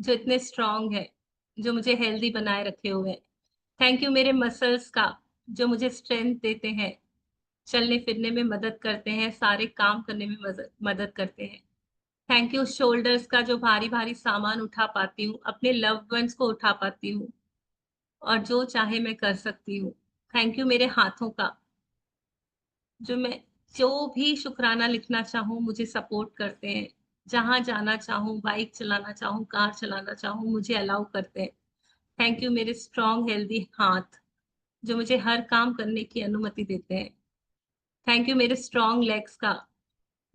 जो इतने स्ट्रांग है, जो मुझे हेल्दी बनाए रखे हुए हैं। थैंक यू मेरे मसल्स का, जो मुझे स्ट्रेंथ देते हैं, चलने-फिरने में मदद करते हैं, सारे काम करने में मदद करते हैं। थैंक यू शोल्डर्स का, जो भारी-भारी सामान उठा पाती हूँ, अपने लव्ड वन्स को उठा पाती हूँ और जो चाहे मैं कर सकती हूँ। थैंक यू मेरे हाथों का, जो मैं जो भी शुकराना लिखना चाहूँ मुझे सपोर्ट करते हैं। जहाँ जाना चाहूँ, बाइक चलाना चाहूँ, कार चलाना चाहूँ, मुझे अलाउ करते हैं। थैंक यू मेरे स्ट्रॉन्ग हेल्दी हाथ, जो मुझे हर काम करने की अनुमति देते हैं। थैंक यू मेरे स्ट्रॉन्ग लेग्स का,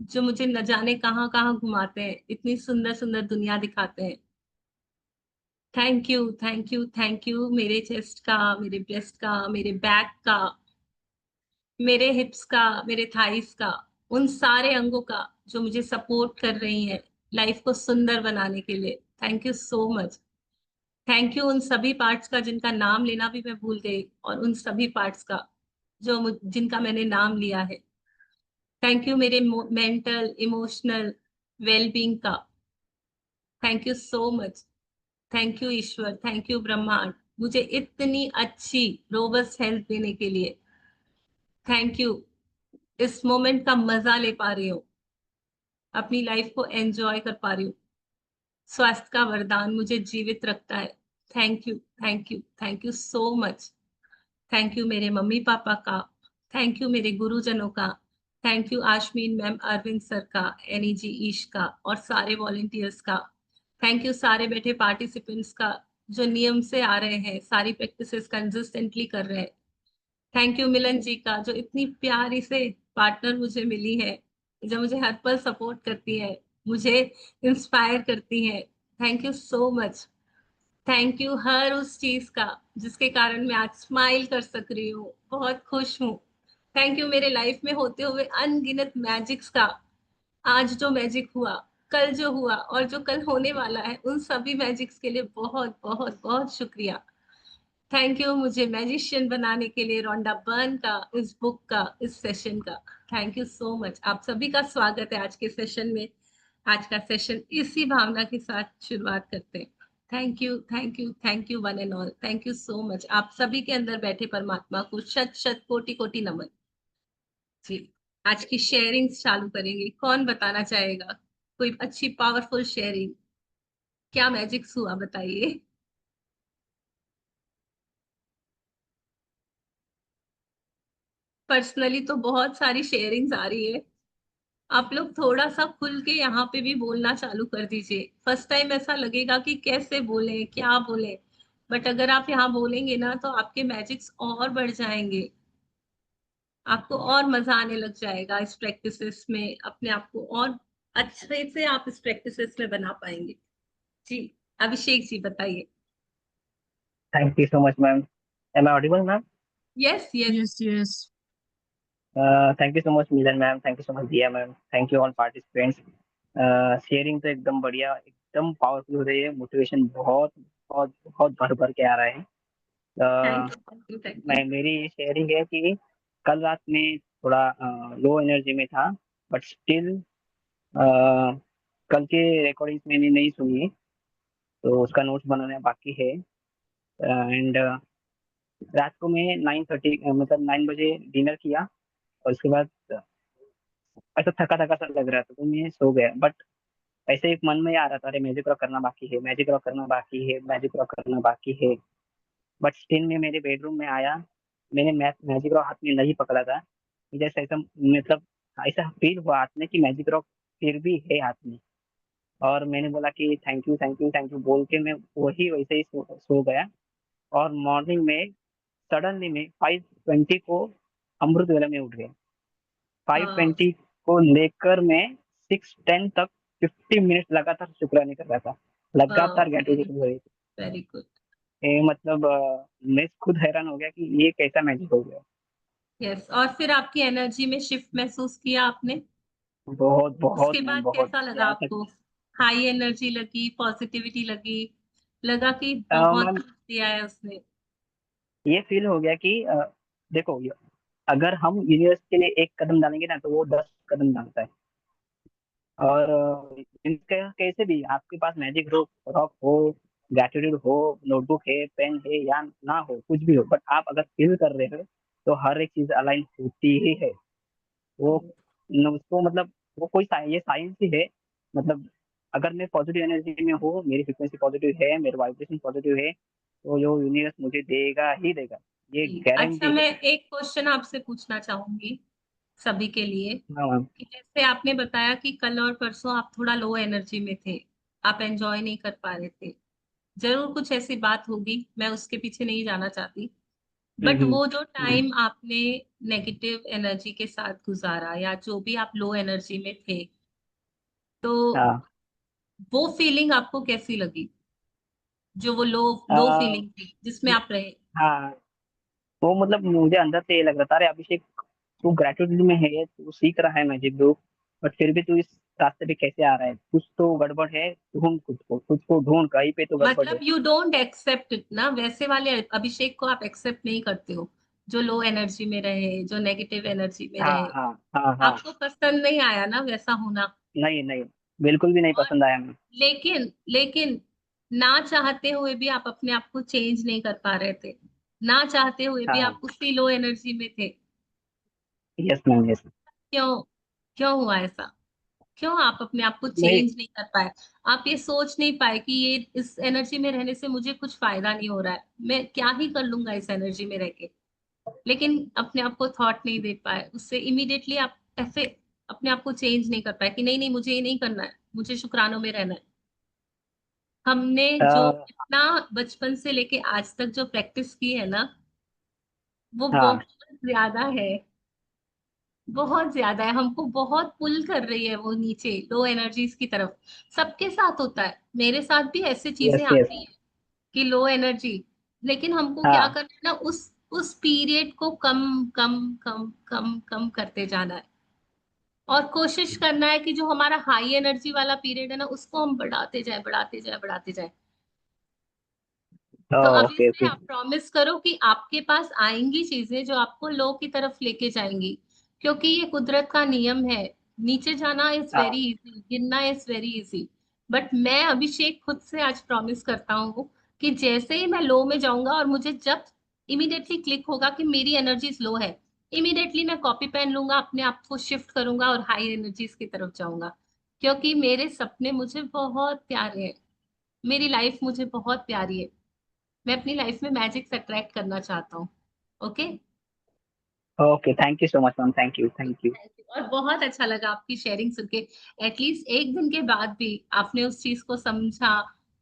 जो मुझे न जाने कहाँ-कहाँ घुमाते हैं, इतनी सुंदर-सुंदर दुनिया दिखाते हैं। Thank you, thank you, thank you मेरे चेस्ट का, मेरे ब्रेस्ट का, मेरे बैक का, मेरे हिप्स का, मेरे थाइस का, उन सारे अंगों का जो मुझे सपोर्ट कर रही हैं लाइफ को सुंदर बनाने के लिए। Thank you so much. Thank you उन सभी पार्ट्स का जिनका नाम लेना भी मैं भूल गई और उन सभी पार्ट्स का जिनका मैंने नाम लिया है। थैंक यू मेरे मेंटल, इमोशनल वेल-बीइंग का। Thank you so much. Thank you Ishwar, thank you ब्रह्मांड, मुझे इतनी अच्छी रोबस्ट हेल्थ देने के लिए। थैंक यू, इस मोमेंट का मजा ले पा रही हूँ, अपनी लाइफ को एन्जॉय कर पा रही हूँ। स्वास्थ्य का वरदान मुझे जीवित रखता है। Thank you, thank you, thank you so much. Thank you मेरे मम्मी-पापा का, थैंक यू मेरे गुरुजनों का, thank you Ashmeen ma'am, Arvind sir का, एनईजी ईश का और सारे वॉलंटियर्स का। थैंक यू सारे बैठे पार्टिसिपेंट्स का, जो नियम से आ रहे हैं, सारी प्रैक्टिसेस कंसिस्टेंटली कर रहे हैं। थैंक यू मिलन जी का, जो इतनी प्यारी से पार्टनर मुझे मिली है, जो मुझे हर पल सपोर्ट करती है, मुझे इंस्पायर करती है। Thank you so much. Thank you हर उस चीज़ का जिसके कारण मैं आज स्माइल कर सक रही हूँ, बहुत खुश हूँ। थैंक यू मेरे लाइफ में होते हुए अनगिनत मैजिक्स का, आज जो मैजिक हुआ, कल जो हुआ और जो कल होने वाला है, उन सभी मैजिक्स के लिए बहुत, बहुत, बहुत शुक्रिया। थैंक यू मुझे मैजिशियन बनाने के लिए रोंडा बर्न का, इस बुक का, इस सेशन का। Thank you so much. आप सभी का स्वागत है आज के सेशन में। आज का सेशन इसी भावना के साथ शुरुआत करते हैं। Thank you, thank you, thank you one and all. Thank you so much. आप सभी के अंदर बैठे परमात्मा को शत-शत कोटि-कोटि नमन। जी, आज की शेयरिंग्स चालू करेंगे। कौन बताना चाहेगा? कोई अच्छी पावरफुल शेयरिंग। क्या मैजिक्स हुआ बताइए? पर्सनली तो बहुत सारी शेयरिंग्स आ रही है। आप लोग थोड़ा-सा खुल के यहाँ पे भी बोलना चालू कर दीजिए। फर्स्ट टाइम ऐसा लगेगा कि कैसे बोलें, क्या बोलें? बट अगर आप यहाँ बोलेंगे ना तो आपके मैजिक्स और बढ़ जाएँगे। आपको और मज़ा आने लग जाएगा इस प्रैक्टिसेस में, अपने आप को और अच्छे से आप इस प्रैक्टिसेस में बना पाएँगे। जी, अभिषेक जी बताइए। Thank you so much, ma'am. Am I audible, ma'am? Yes, yes. Yes, yes. Thank you so much, Milan ma'am. Thank you so much, Dia ma'am. Thank you all participants. Sharing तो एकदम बढ़िया, एकदम powerful हो रही है। Motivation बहुत बहुत बहुत भर भर के आ रहा है। Thank a, you, thank you, thank you. मैं मेरी ये शेयरिंग है कि कल रात में थोड़ा लो एनर्जी में था, बट स्टिल कल के रिकॉर्डिंग्स मैंने नहीं सुनी, तो उसका नोट्स बनाना बाकी है। एंड रात को मैं 9:30 मतलब 9 बजे डिनर किया, और उसके बाद ऐसा थका थका सा लग रहा था, तो मैं सो गया। बट ऐसे एक मन में आ रहा था, अरे मैजिक रॉक करना बाकी है, मैजिक रॉक करना बाकी है, मैजिक रॉक करना बाकी है। बट स्टिल मैं मेरे बेडरूम में आया, मैंने मैजिक रॉक हाथ में नहीं पकड़ा था। जैसे ऐसा मतलब ऐसा फील हुआ हाथ में कि मैजिक रॉक फिर भी है हाथ में। और मैंने बोला कि thank you thank you thank you बोल के मैं वही वैसे ही सो गया। और मॉर्निंग में सडनली में 5:20 को अमृत वेला में उठ गया। फाइव हाँ, ट्वेंटी को लेकर मैं 6:10 तक 50 मिनट लगातार शुक्राने कर रहा था, लगातार वेरी ग्रेटिट्यूड हो रही थी। Very good. मतलब मैं खुद हैरान हो गया कि ये कैसा मैजिक हो गया। यस और फिर आपकी एनर्जी में शिफ्ट महसूस किया आपने? बहुत बहुत उसके मैम, बाद बहुत कैसा लगा यहाँ तक। आपको? हाई एनर्जी लगी, पॉजिटिविटी लगी, लगा कि बहुत मैम कुछ दिया है उसने? ये फील हो गया कि देखो, अगर हम यूनिवर्स के लिए एक कदम डालेंगे ना, तो वो 10 कदम डालता है। और इनका कैसे भी आपके पास मैजिक रॉक हो, ग्रेटिट्यूड हो, नोटबुक है, पेन है या ना हो, कुछ भी हो, बट आप अगर फील कर रहे हो तो हर एक चीज अलाइन होती ही है। वो उसको मतलब वो कोई ये साइंस ही है। मतलब अगर मैं पॉजिटिव एनर्जी में हूँ, मेरी फ्रिक्वेंसी पॉजिटिव है, मेरा वाइब्रेशन पॉजिटिव है, तो जो यूनिवर्स मुझे देगा ही देगा, ये जी। अच्छा, गारंटी है। मैं एक क्वेश्चन आपसे पूछना चाहूंगी सभी के लिए, हाँ मैम। कि जैसे आपने बताया कि कल और परसों आप थोड़ा लो एनर्जी में थे, आप एंजॉय नहीं कर पा रहे थे। जरूर कुछ ऐसी बात होगी, मैं उसके पीछे नहीं जाना चाहती। बट वो जो हम्म। टाइम आपने नेगेटिव एनर्जी के साथ गुजारा, या जो भी आप लो एनर्जी में थे, तो हाँ। वो फीलिंग आपको कैसी लगी? जो वो लो लो आ, फीलिंग थी जिसमें आप रहे। हाँ, वो मतलब मुझे अंदर से ये लग रहा था, अरे अभिषेक, तू ग्रेटिट्यूड में है, तू सीख रहा है मैजिक ग्रुप, बट फिर भी तू इस रास्ते पे कैसे आ रहा है? कुछ तो गड़बड़ है, ढूंढ खुद को ढूंढ, कहीं पे तो गड़बड़ है। मतलब यू डोंट एक्सेप्ट इट ना, वैसे वाले अभिषेक को आप एक्सेप्ट नहीं करते हो, जो लो एनर्जी में रहे, जो नेगेटिव एनर्जी में हाँ रहे। हाँ हाँ हाँ। आपको पसंद नहीं आया ना वैसा होना। नहीं नहीं, बिल्कुल भी नहीं और पसंद आया मुझे। लेकिन लेकिन ना चाहते हुए भी आप अपने आप को चेंज नहीं कर पा रहे थे, ना चाहते हुए भी हाँ। आप उसी लो एनर्जी में थे। Yes ma'am, yes. क्यों? क्यों हुआ ऐसा? क्यों आप अपने आप को नहीं। चेंज नहीं कर पाए? आप ये सोच नहीं पाए कि ये इस एनर्जी में रहने से मुझे कुछ फायदा नहीं हो रहा है, मैं क्या ही कर लूंगा इस एनर्जी में रह के। लेकिन अपने आप को थॉट नहीं दे पाए, उससे इमीडिएटली आप ऐसे अपने आप को चेंज नहीं कर पाए कि नहीं नहीं, मुझे ये नहीं करना है, मुझे शुक्रानों में रहना है। हमने जो आ, इतना बचपन से लेके आज तक जो प्रैक्टिस की है ना, वो हाँ। बहुत ज्यादा है। बहुत ज्यादा है, हमको बहुत पुल कर रही है वो नीचे लो एनर्जीज की तरफ। सबके साथ होता है, मेरे साथ भी ऐसे चीजें यस यस। आती हैं कि लो एनर्जी। लेकिन हमको क्या हाँ। करना है ना, उस पीरियड को कम कम कम कम कम करते जाना है। और कोशिश करना है कि जो हमारा हाई एनर्जी वाला पीरियड है ना, उसको हम बढ़ाते जाए बढ़ाते जाए बढ़ाते जाए। तो अभी ओके से ओके। आप प्रॉमिस करो कि आपके पास आएंगी चीजें जो आपको लो की तरफ लेके जाएंगी, क्योंकि ये कुदरत का नियम है। नीचे जाना इज हाँ। वेरी इजी, गिरना इज वेरी इजी। बट मैं अभिषेक खुद से आज प्रॉमिस करता हूँ कि जैसे ही मैं लो में जाऊंगा और मुझे जब इमीडिएटली क्लिक होगा कि मेरी एनर्जीज लो है, इमीडिएटली मैं कॉपी पेन लूंगा, अपने आप को शिफ्ट करूंगा और हाई एनर्जीज की तरफ जाऊंगा। क्योंकि मेरे सपने मुझे बहुत प्यारे हैं, मेरी लाइफ मुझे बहुत प्यारी है। मैं अपनी लाइफ में मैजिक अट्रैक्ट करना चाहता हूँ। Okay. Okay, thank you so much ma'am, thank you thank you. Thank you, और बहुत अच्छा लगा आपकी शेयरिंग सुन के। एटलीस्ट एक दिन के बाद भी आपने उस चीज को समझा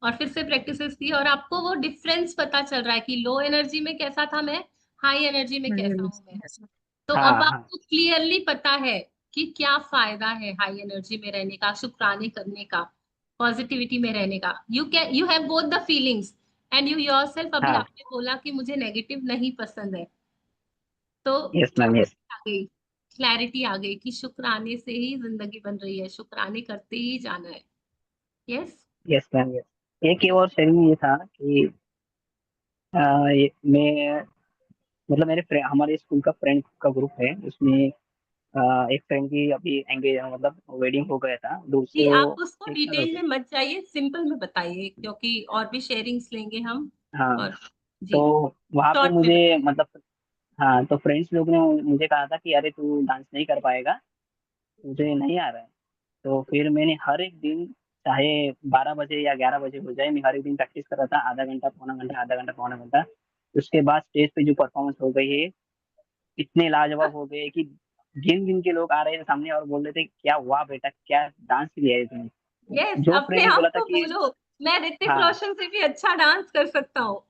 और फिर से प्रैक्टिसेस की, और आपको वो डिफरेंस पता चल रहा है कि लो एनर्जी में कैसा था मैं, हाई एनर्जी में कैसा हूं मैं। तो अब हाँ हाँ। आपको क्लियरली पता है कि क्या फायदा है हाई एनर्जी में रहने का, शुक्राने करने का, पॉजिटिविटी में रहने का। You can you have both the feelings, and you yourself, अभी हाँ। आपने बोला कि मुझे नेगेटिव नहीं पसंद है। तो यस मैम, यस। आ गई, क्लैरिटी आ गई कि शुक्राने से ही जिंदगी बन रही है, शुक्राने करते ही जाना है। यस। Yes ma'am, yes. एक और शेयरिंग ये था कि मैं मतलब हमारे स्कूल का फ्रेंड का ग्रुप है, उसमें एक फ्रेंड की अभी एंगेज मतलब वेडिंग हो गया था, दूर जी, से वो आप उसको 1 साल हो डिटेल में गए। मत जाइए, सिंपल में बताइए, क्योंकि और भी शेयरिंग्स लेंगे हम। हाँ। और तो जी, वहाँ पे शॉर्ट में मुझे बताइए। मतलब, हाँ, तो फ्रेंड्स लोग ने मुझे कहा था कि अरे तू डांस नहीं कर पाएगा, मुझे नहीं आ रहा है। तो फिर मैंने हर एक दिन, चाहे 12 बजे या 11 बजे हो जाए, मैं हर एक दिन प्रैक्टिस कर रहा था, आधा घंटा पौना घंटा, आधा घंटा पौना घंटा। उसके बाद स्टेज पे जो परफॉर्मेंस हो गई है, इतने लाजवाब हो गए कि गिन गिन के लोग आ रहे थे सामने और बोल रहे थे, क्या वाह बेटा, क्या डांस किया है तुमने। यस, जो अपने फ्रेंड ने बोला आप था को कि बोलो, मैं ऋतिक हाँ, रोशन से भी अच्छा डांस कर सकता हूँ,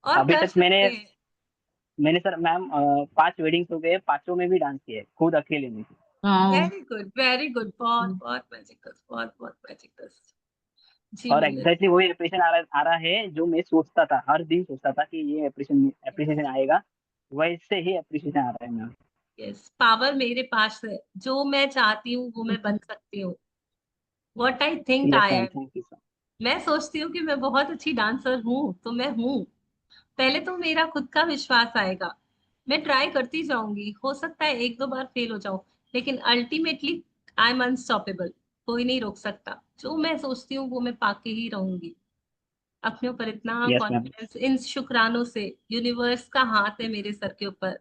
और अभी कर तक मैंने सकते हैं। मैंने सर मैम 5 वेडिंग्स हो गए, पांचों में भी डांस किया है, खुद अकेले में। हाँ। वेरी गुड वेरी गुड, बहुत बहुत मैजिकल, बहुत बहुत मैजिकल। जी और मोहित। एग्जैक्टली वही अप्रिशिएशन आ रहा है जो मैं सोचता था, हर दिन सोचता था कि ये अप्रिशिएशन आएगा, वैसे ही अप्रिशिएशन आ रहा है मैम। यस, पावर मेरे पास है, जो मैं चाहती हूँ वो मैं बन सकती हूँ। What I think yes I ma'am, am. Thank you sir. मैं सोचती हूँ कि मैं बहुत अच्छी डांसर हूँ, तो मैं हूँ। पहले तो मेरा खुद का विश्वास आएगा। मैं ट्राई करती जाऊंगी, हो सकता है एक दो बार फेल हो जाऊं, लेकिन अल्टीमेटली आई एम अनस्टॉपेबल। कोई नहीं रोक सकता। जो मैं सोचती हूँ वो मैं पाके ही रहूंगी। अपने ऊपर इतना यस मैम। कॉन्फिडेंस, इन शुक्रानों से। यूनिवर्स का हाथ है मेरे सर के ऊपर।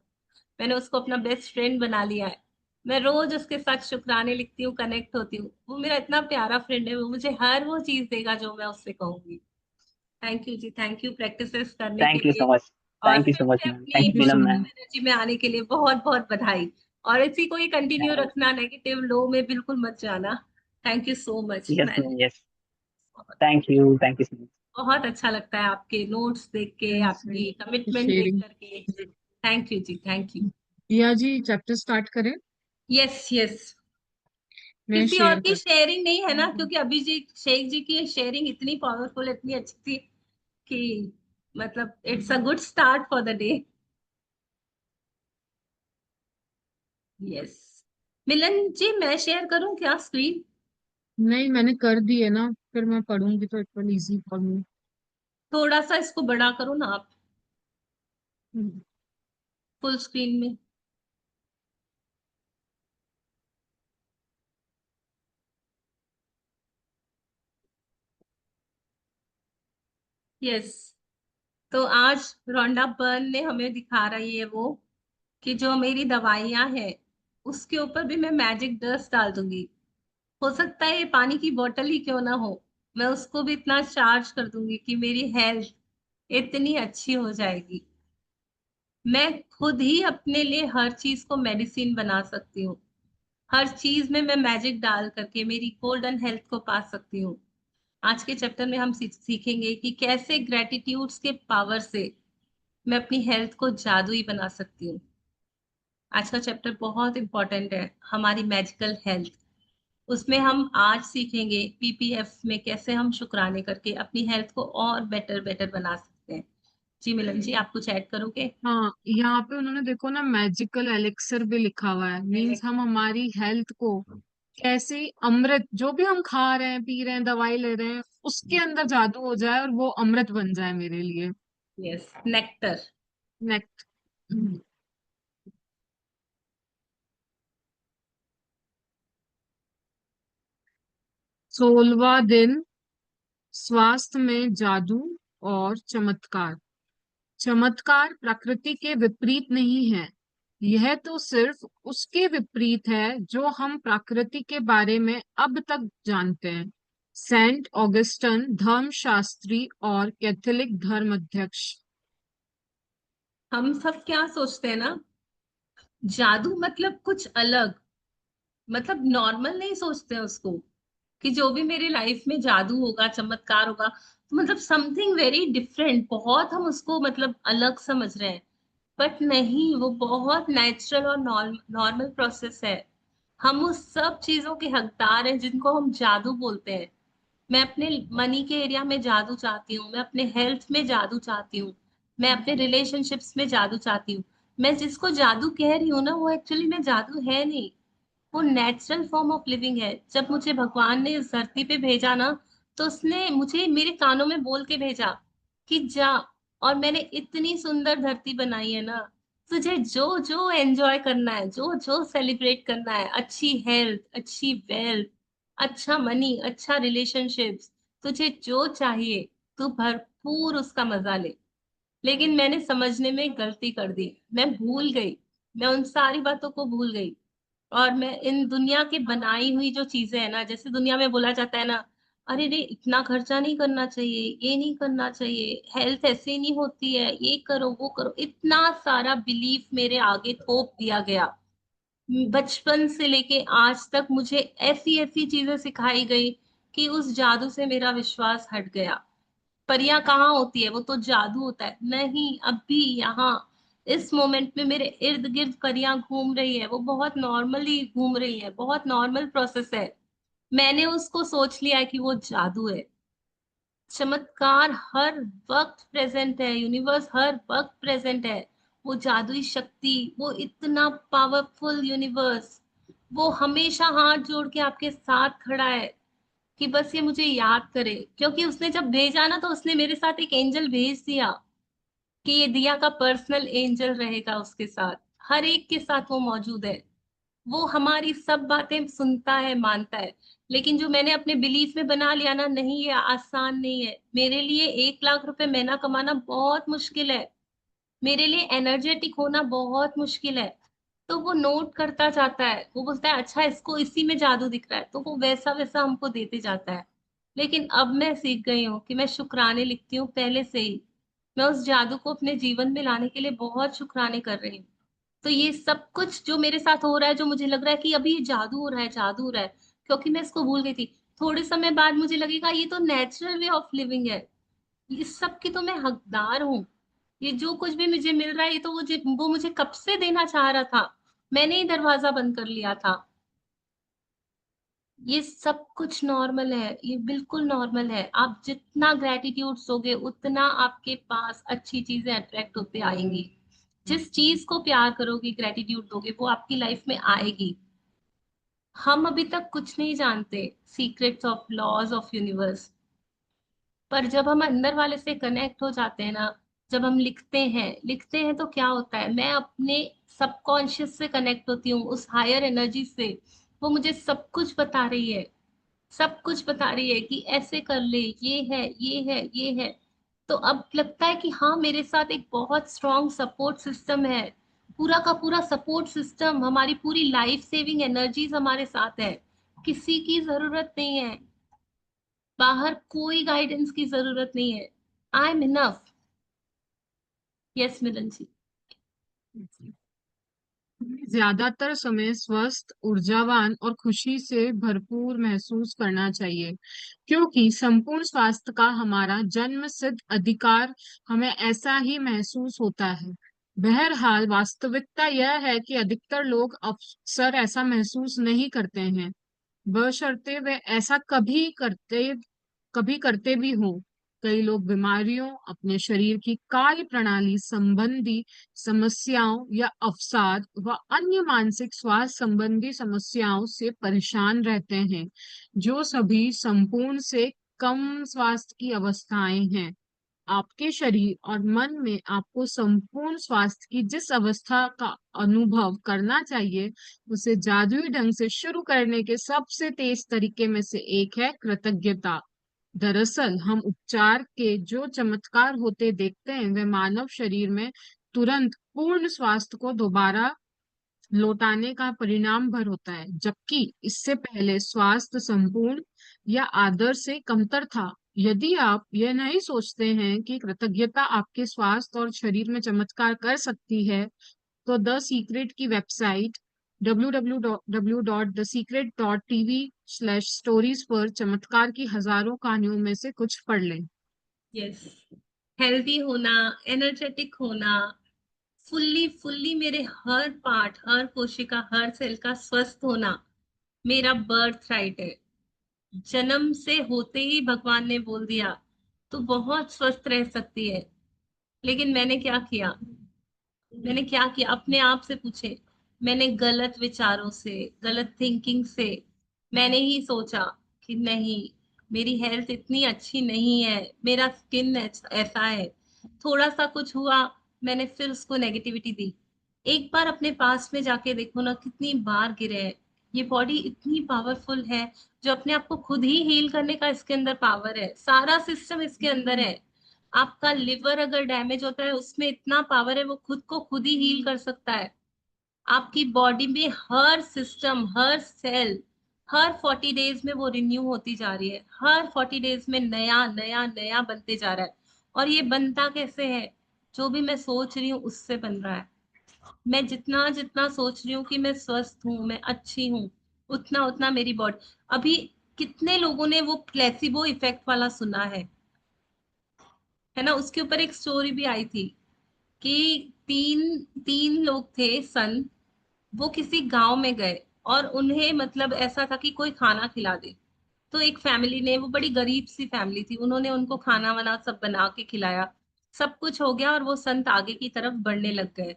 मैंने उसको अपना बेस्ट फ्रेंड बना लिया है। मैं रोज उसके साथ शुक्राने लिखती हूँ, कनेक्ट होती हूँ। वो मेरा इतना प्यारा फ्रेंड है, वो मुझे हर वो चीज देगा जो मैं उससे कहूंगी। Thank you ji, thank you practices करने के थैंक यू लिए। So much. और थैंक यू फिर सो मच से मैम, अपनी thank thank you you so Neelam positive ma'am. Much. Energy में आने के लिए बहुत बहुत बधाई। और इसी को ही कंटिन्यू रखना, नेगेटिव लो में बिल्कुल मत जाना। Thank you so much yes man. Ma'am, yes. Thank you so much. बहुत अच्छा लगता है आपके नोट्स देख के, थैंक्स आपकी फॉर कमिटमेंट देख शेयरिंग। करके। Thank you ji, thank you. या जी चैप्टर स्टार्ट करें? Yes yes. मैं किसी और शेयर की कर। शेयरिंग नहीं है ना, क्योंकि अभिजीत शेख जी की शेयरिंग इतनी पावरफुल, इतनी अच्छी थी कि मतलब it's a good start for the day. Yes. Milan ji, मैं शेयर करूं क्या स्क्रीन? नहीं, मैंने कर दी है ना, फिर मैं पढ़ूंगी तो it will easy for me. थोड़ा सा इसको बड़ा करो ना आप, फुल स्क्रीन में। यस। तो आज रोंडा बर्न ने हमें दिखा रही है वो, कि जो मेरी दवाइयां हैं उसके ऊपर भी मैं मैजिक डस्ट डाल दूंगी। हो सकता है ये पानी की बोतल ही क्यों ना हो, मैं उसको भी इतना चार्ज कर दूंगी कि मेरी हेल्थ इतनी अच्छी हो जाएगी। मैं खुद ही अपने लिए हर चीज को मेडिसिन बना सकती हूँ। हर चीज में मैं मैजिक डाल करके मेरी गोल्डन हेल्थ को पा सकती हूँ। आज के चैप्टर में हम सीखेंगे कि कैसे ग्रेटिट्यूड्स के पावर से मैं अपनी हेल्थ को जादुई बना सकती हूँ। आज का चैप्टर बहुत इंपॉर्टेंट है, हमारी मैजिकल हेल्थ। उसमें हम आज सीखेंगे पीपीएफ में कैसे हम शुक्राने करके अपनी हेल्थ को और बेटर बेटर बना सकते हैं। जी मिलन जी, आप कुछ ऐड करोगे? हाँ, यहाँ पे उन्होंने देखो ना मैजिकल एलिक्सर भी लिखा हुआ है, मीन्स हम हमारी हेल्थ को कैसे अमृत, जो भी हम खा रहे हैं पी रहे हैं दवाई ले रहे हैं, उसके अंदर जादू हो जाए और वो अमृत बन जाए मेरे लिए। Yes, nectar. नेक्स्ट। 16वां दिन, स्वास्थ्य में जादू और चमत्कार। चमत्कार प्रकृति के विपरीत नहीं है, यह तो सिर्फ उसके विपरीत है जो हम प्रकृति के बारे में अब तक जानते हैं। सेंट ऑगस्टन, धर्मशास्त्री और कैथोलिक धर्म अध्यक्ष। हम सब क्या सोचते हैं ना, जादू मतलब कुछ अलग, मतलब नॉर्मल नहीं सोचते हैं उसको, कि जो भी मेरी लाइफ में जादू होगा, चमत्कार होगा, तो मतलब समथिंग वेरी डिफरेंट, बहुत हम उसको मतलब अलग समझ रहे हैं। बट नहीं, वो बहुत नेचुरल और नॉर्मल प्रोसेस है। हम उस सब चीजों के हकदार हैं जिनको हम जादू बोलते हैं। मैं अपने मनी के एरिया में जादू चाहती हूँ, मैं अपने हेल्थ में जादू चाहती हूँ, मैं अपने रिलेशनशिप्स में जादू चाहती हूँ। मैं जिसको जादू कह रही हूँ ना, वो एक्चुअली में जादू है नहीं, वो नेचुरल फॉर्म ऑफ लिविंग है। जब मुझे भगवान ने इस धरती पे भेजा ना, तो उसने मुझे मेरे कानों में बोल के भेजा कि जा। और मैंने इतनी सुंदर धरती बनाई है ना, तुझे जो जो एंजॉय करना है, जो जो सेलिब्रेट करना है, अच्छी हेल्थ, अच्छी वेल्थ, अच्छा मनी, अच्छा रिलेशनशिप्स, तुझे जो चाहिए, तू भरपूर उसका मजा ले। लेकिन मैंने समझने में गलती कर दी, मैं भूल गई, मैं उन सारी बातों को भूल गई। और मैं इन दुनिया की बनाई हुई जो चीजें है ना, जैसे दुनिया में बोला जाता है ना, अरे रे इतना खर्चा नहीं करना चाहिए, ये नहीं करना चाहिए, हेल्थ ऐसे नहीं होती है, ये करो वो करो, इतना सारा बिलीफ मेरे आगे थोप दिया गया। बचपन से लेके आज तक मुझे ऐसी ऐसी चीजें सिखाई गई कि उस जादू से मेरा विश्वास हट गया। परियां कहाँ होती है, वो तो जादू होता है। नहीं, अभी यहाँ इस मोमेंट में मेरे इर्द गिर्द परियां घूम रही है, वो बहुत नॉर्मली घूम रही है, बहुत नॉर्मल प्रोसेस है। मैंने उसको सोच लिया है कि वो जादू है। चमत्कार हर वक्त प्रेजेंट है, यूनिवर्स हर वक्त प्रेजेंट है। वो जादुई शक्ति, वो इतना पावरफुल यूनिवर्स, वो हमेशा हाथ जोड़ के आपके साथ खड़ा है कि बस ये मुझे याद करे। क्योंकि उसने जब भेजा ना, तो उसने मेरे साथ एक एंजल भेज दिया कि ये दिया का पर्सनल एंजल रहेगा उसके साथ, हर एक के साथ वो मौजूद है। वो हमारी सब बातें सुनता है, मानता है। लेकिन जो मैंने अपने बिलीफ में बना लिया ना, नहीं, ये आसान नहीं है मेरे लिए। 1 लाख रुपए महीना कमाना बहुत मुश्किल है, मेरे लिए एनर्जेटिक होना बहुत मुश्किल है। तो वो नोट करता जाता है, वो बोलता है अच्छा इसको इसी में जादू दिख रहा है, तो वो वैसा वैसा हमको देते जाता है। लेकिन अब मैं सीख गई हूँ कि मैं शुक्राने लिखती हूँ पहले से ही। मैं उस जादू को अपने जीवन में लाने के लिए बहुत शुक्राने कर रही हूँ। तो ये सब कुछ जो मेरे साथ हो रहा है, जो मुझे लग रहा है कि अभी ये जादू हो रहा है, जादू हो रहा है, क्योंकि मैं इसको भूल गई थी, थोड़े समय बाद मुझे लगेगा ये तो नेचुरल वे ऑफ लिविंग है, इस सब की तो मैं हकदार हूँ। ये जो कुछ भी मुझे मिल रहा है, ये तो वो मुझे कब से देना चाह रहा था, मैंने ही दरवाजा बंद कर लिया था। ये सब कुछ नॉर्मल है, ये बिल्कुल नॉर्मल है। आप जितना ग्रेटिट्यूड दोगे उतना आपके पास अच्छी चीजें अट्रैक्ट होते आएंगी। जिस चीज को प्यार करोगे, ग्रेटिट्यूड दोगे, वो आपकी लाइफ में आएगी। हम अभी तक कुछ नहीं जानते secrets of laws of universe, पर जब हम अंदर वाले से कनेक्ट हो जाते हैं ना, जब हम लिखते हैं तो क्या होता है, मैं अपने सबकॉन्शियस से कनेक्ट होती हूँ, उस हायर एनर्जी से। वो मुझे सब कुछ बता रही है, सब कुछ बता रही है कि ऐसे कर ले, ये है, ये है, ये है। तो अब लगता है कि हाँ, मेरे साथ एक बहुत स्ट्रॉन्ग सपोर्ट सिस्टम है, पूरा का पूरा सपोर्ट सिस्टम, हमारी पूरी लाइफ सेविंग एनर्जीज हमारे साथ है। किसी की जरूरत नहीं है, बाहर कोई गाइडेंस की जरूरत नहीं है। I am enough. Yes Milan जी। ज्यादातर समय स्वस्थ, ऊर्जावान और खुशी से भरपूर महसूस करना चाहिए, क्योंकि संपूर्ण स्वास्थ्य का हमारा जन्म सिद्ध अधिकार हमें ऐसा ही महसूस होता है। बहरहाल वास्तविकता यह है कि अधिकतर लोग अक्सर ऐसा महसूस नहीं करते हैं, बशर्ते वे ऐसा कभी करते भी हों। कई लोग बीमारियों, अपने शरीर की कार्य प्रणाली संबंधी समस्याओं या अवसाद व अन्य मानसिक स्वास्थ्य संबंधी समस्याओं से परेशान रहते हैं, जो सभी संपूर्ण से कम स्वास्थ्य की अवस्थाएं हैं। आपके शरीर और मन में आपको संपूर्ण स्वास्थ्य की जिस अवस्था का अनुभव करना चाहिए, उसे जादुई ढंग से शुरू करने के सबसे तेज तरीके में से एक है कृतज्ञता। दरअसल हम उपचार के जो चमत्कार होते देखते हैं, वे मानव शरीर में तुरंत पूर्ण स्वास्थ्य को दोबारा लौटाने का परिणाम भर होता है, जबकि इससे पहले स्वास्थ्य संपूर्ण या आदर से कमतर था। यदि आप यह नहीं सोचते हैं कि कृतज्ञता आपके स्वास्थ्य और शरीर में चमत्कार कर सकती है, तो द सीक्रेट की वेबसाइट www.thesecret.tv/stories पर चमत्कार की हजारों कहानियों में से कुछ पढ़ लें। यस, हेल्दी होना, एनर्जेटिक होना, फुल्ली फुल्ली मेरे हर पार्ट, हर कोशिका, हर सेल का स्वस्थ होना मेरा बर्थ राइट है। जन्म से होते ही भगवान ने बोल दिया तो बहुत स्वस्थ रह सकती है। लेकिन मैंने क्या किया, अपने आप से पूछे। मैंने गलत विचारों से, गलत थिंकिंग से, मैंने ही सोचा कि नहीं, मेरी हेल्थ इतनी अच्छी नहीं है, मेरा स्किन ऐसा है, थोड़ा सा कुछ हुआ, मैंने फिर उसको नेगेटिविटी दी। एक बार अपने पास में जाके देखो ना, कितनी बार गिरे हैं। ये बॉडी इतनी पावरफुल है, जो अपने आप को खुद ही हील करने का इसके अंदर पावर है, सारा सिस्टम इसके अंदर है। आपका लिवर अगर डैमेज होता है, उसमें इतना पावर है, वो खुद को खुद ही हील कर सकता है। आपकी बॉडी में हर सिस्टम, हर सेल, हर 40 डेज में वो रिन्यू होती जा रही है, हर 40 डेज में नया नया नया बनते जा रहा है। और ये बनता कैसे है, जो भी मैं सोच रही हूँ उससे बन रहा है। मैं जितना जितना सोच रही हूँ कि मैं स्वस्थ हूँ, मैं अच्छी हूँ, उतना उतना मेरी बॉडी। अभी कितने लोगों ने वो प्लेसिबो इफेक्ट वाला सुना है ना, उसके ऊपर एक स्टोरी भी आई थी कि तीन तीन लोग थे सन, वो किसी गांव में गए, और उन्हें मतलब ऐसा था कि कोई खाना खिला दे। तो एक फैमिली ने, वो बड़ी गरीब सी फैमिली थी, उन्होंने उनको खाना वाना सब बना के खिलाया, सब कुछ हो गया, और वो संत आगे की तरफ बढ़ने लग गए।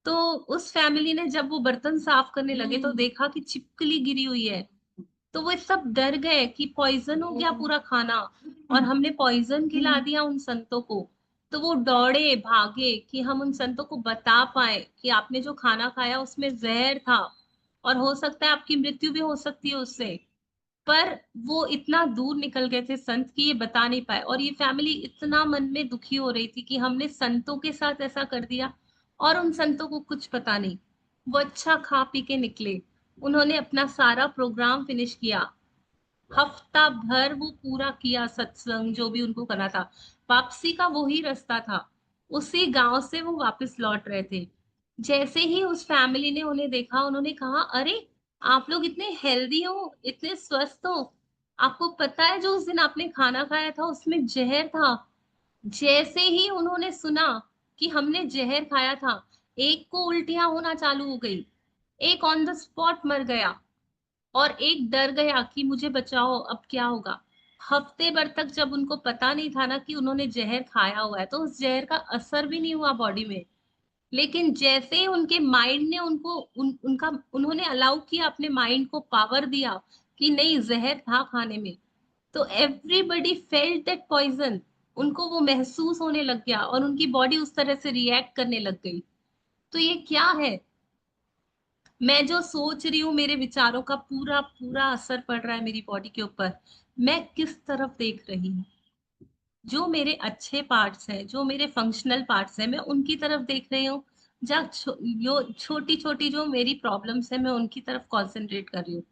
तो उस फैमिली ने जब वो बर्तन साफ करने लगे तो देखा कि छिपकली गिरी हुई है। तो वो सब डर गए कि पॉइजन हो गया पूरा खाना, और हमने पॉइजन खिला दिया उन संतों को। तो वो दौड़े भागे कि हम उन संतों को बता पाए कि आपने जो खाना खाया उसमें जहर था, और हो सकता है आपकी मृत्यु भी हो सकती है उससे। पर वो इतना दूर निकल गए थे संत कि ये बता नहीं पाए, और ये फैमिली इतना मन में दुखी हो रही थी कि हमने संतों के साथ ऐसा कर दिया और उन संतों को कुछ पता नहीं। वो अच्छा खा पी के निकले, उन्होंने अपना सारा प्रोग्राम फिनिश किया, हफ्ता भर वो पूरा किया सत्संग जो भी उनको करना था। वापसी का वही रास्ता था, उसी गांव से वो वापस लौट रहे थे। जैसे ही उस फैमिली ने उन्हें देखा, उन्होंने कहा, अरे आप लोग इतने हेल्दी हो, इतने स्वस्थ हो, आपको पता है जो उस दिन आपने खाना खाया था उसमें जहर था। जैसे ही उन्होंने सुना कि हमने जहर खाया था, एक को उल्टियां होना चालू हो गई, एक ऑन द स्पॉट मर गया, और एक डर गया कि मुझे बचाओ अब क्या होगा। हफ्ते भर तक जब उनको पता नहीं था ना कि उन्होंने जहर खाया हुआ है, तो उस जहर का असर भी नहीं हुआ बॉडी में। लेकिन जैसे ही उनके माइंड ने उनको उनका उन्होंने अलाउ किया, अपने माइंड को पावर दिया कि नहीं जहर था खाने में, तो एवरीबडी फेल्ट दैट पॉइजन। उनको वो महसूस होने लग गया और उनकी बॉडी उस तरह से रिएक्ट करने लग गई। तो ये क्या है, मैं जो सोच रही हूँ मेरे विचारों का पूरा पूरा असर पड़ रहा है मेरी बॉडी के ऊपर। मैं किस तरफ देख रही हूँ, जो मेरे अच्छे पार्ट्स हैं, जो मेरे फंक्शनल पार्ट्स हैं, मैं उनकी तरफ देख रही हूँ, जो छोटी छोटी जो मेरी प्रॉब्लम्स है मैं उनकी तरफ कंसंट्रेट कर रही हूँ।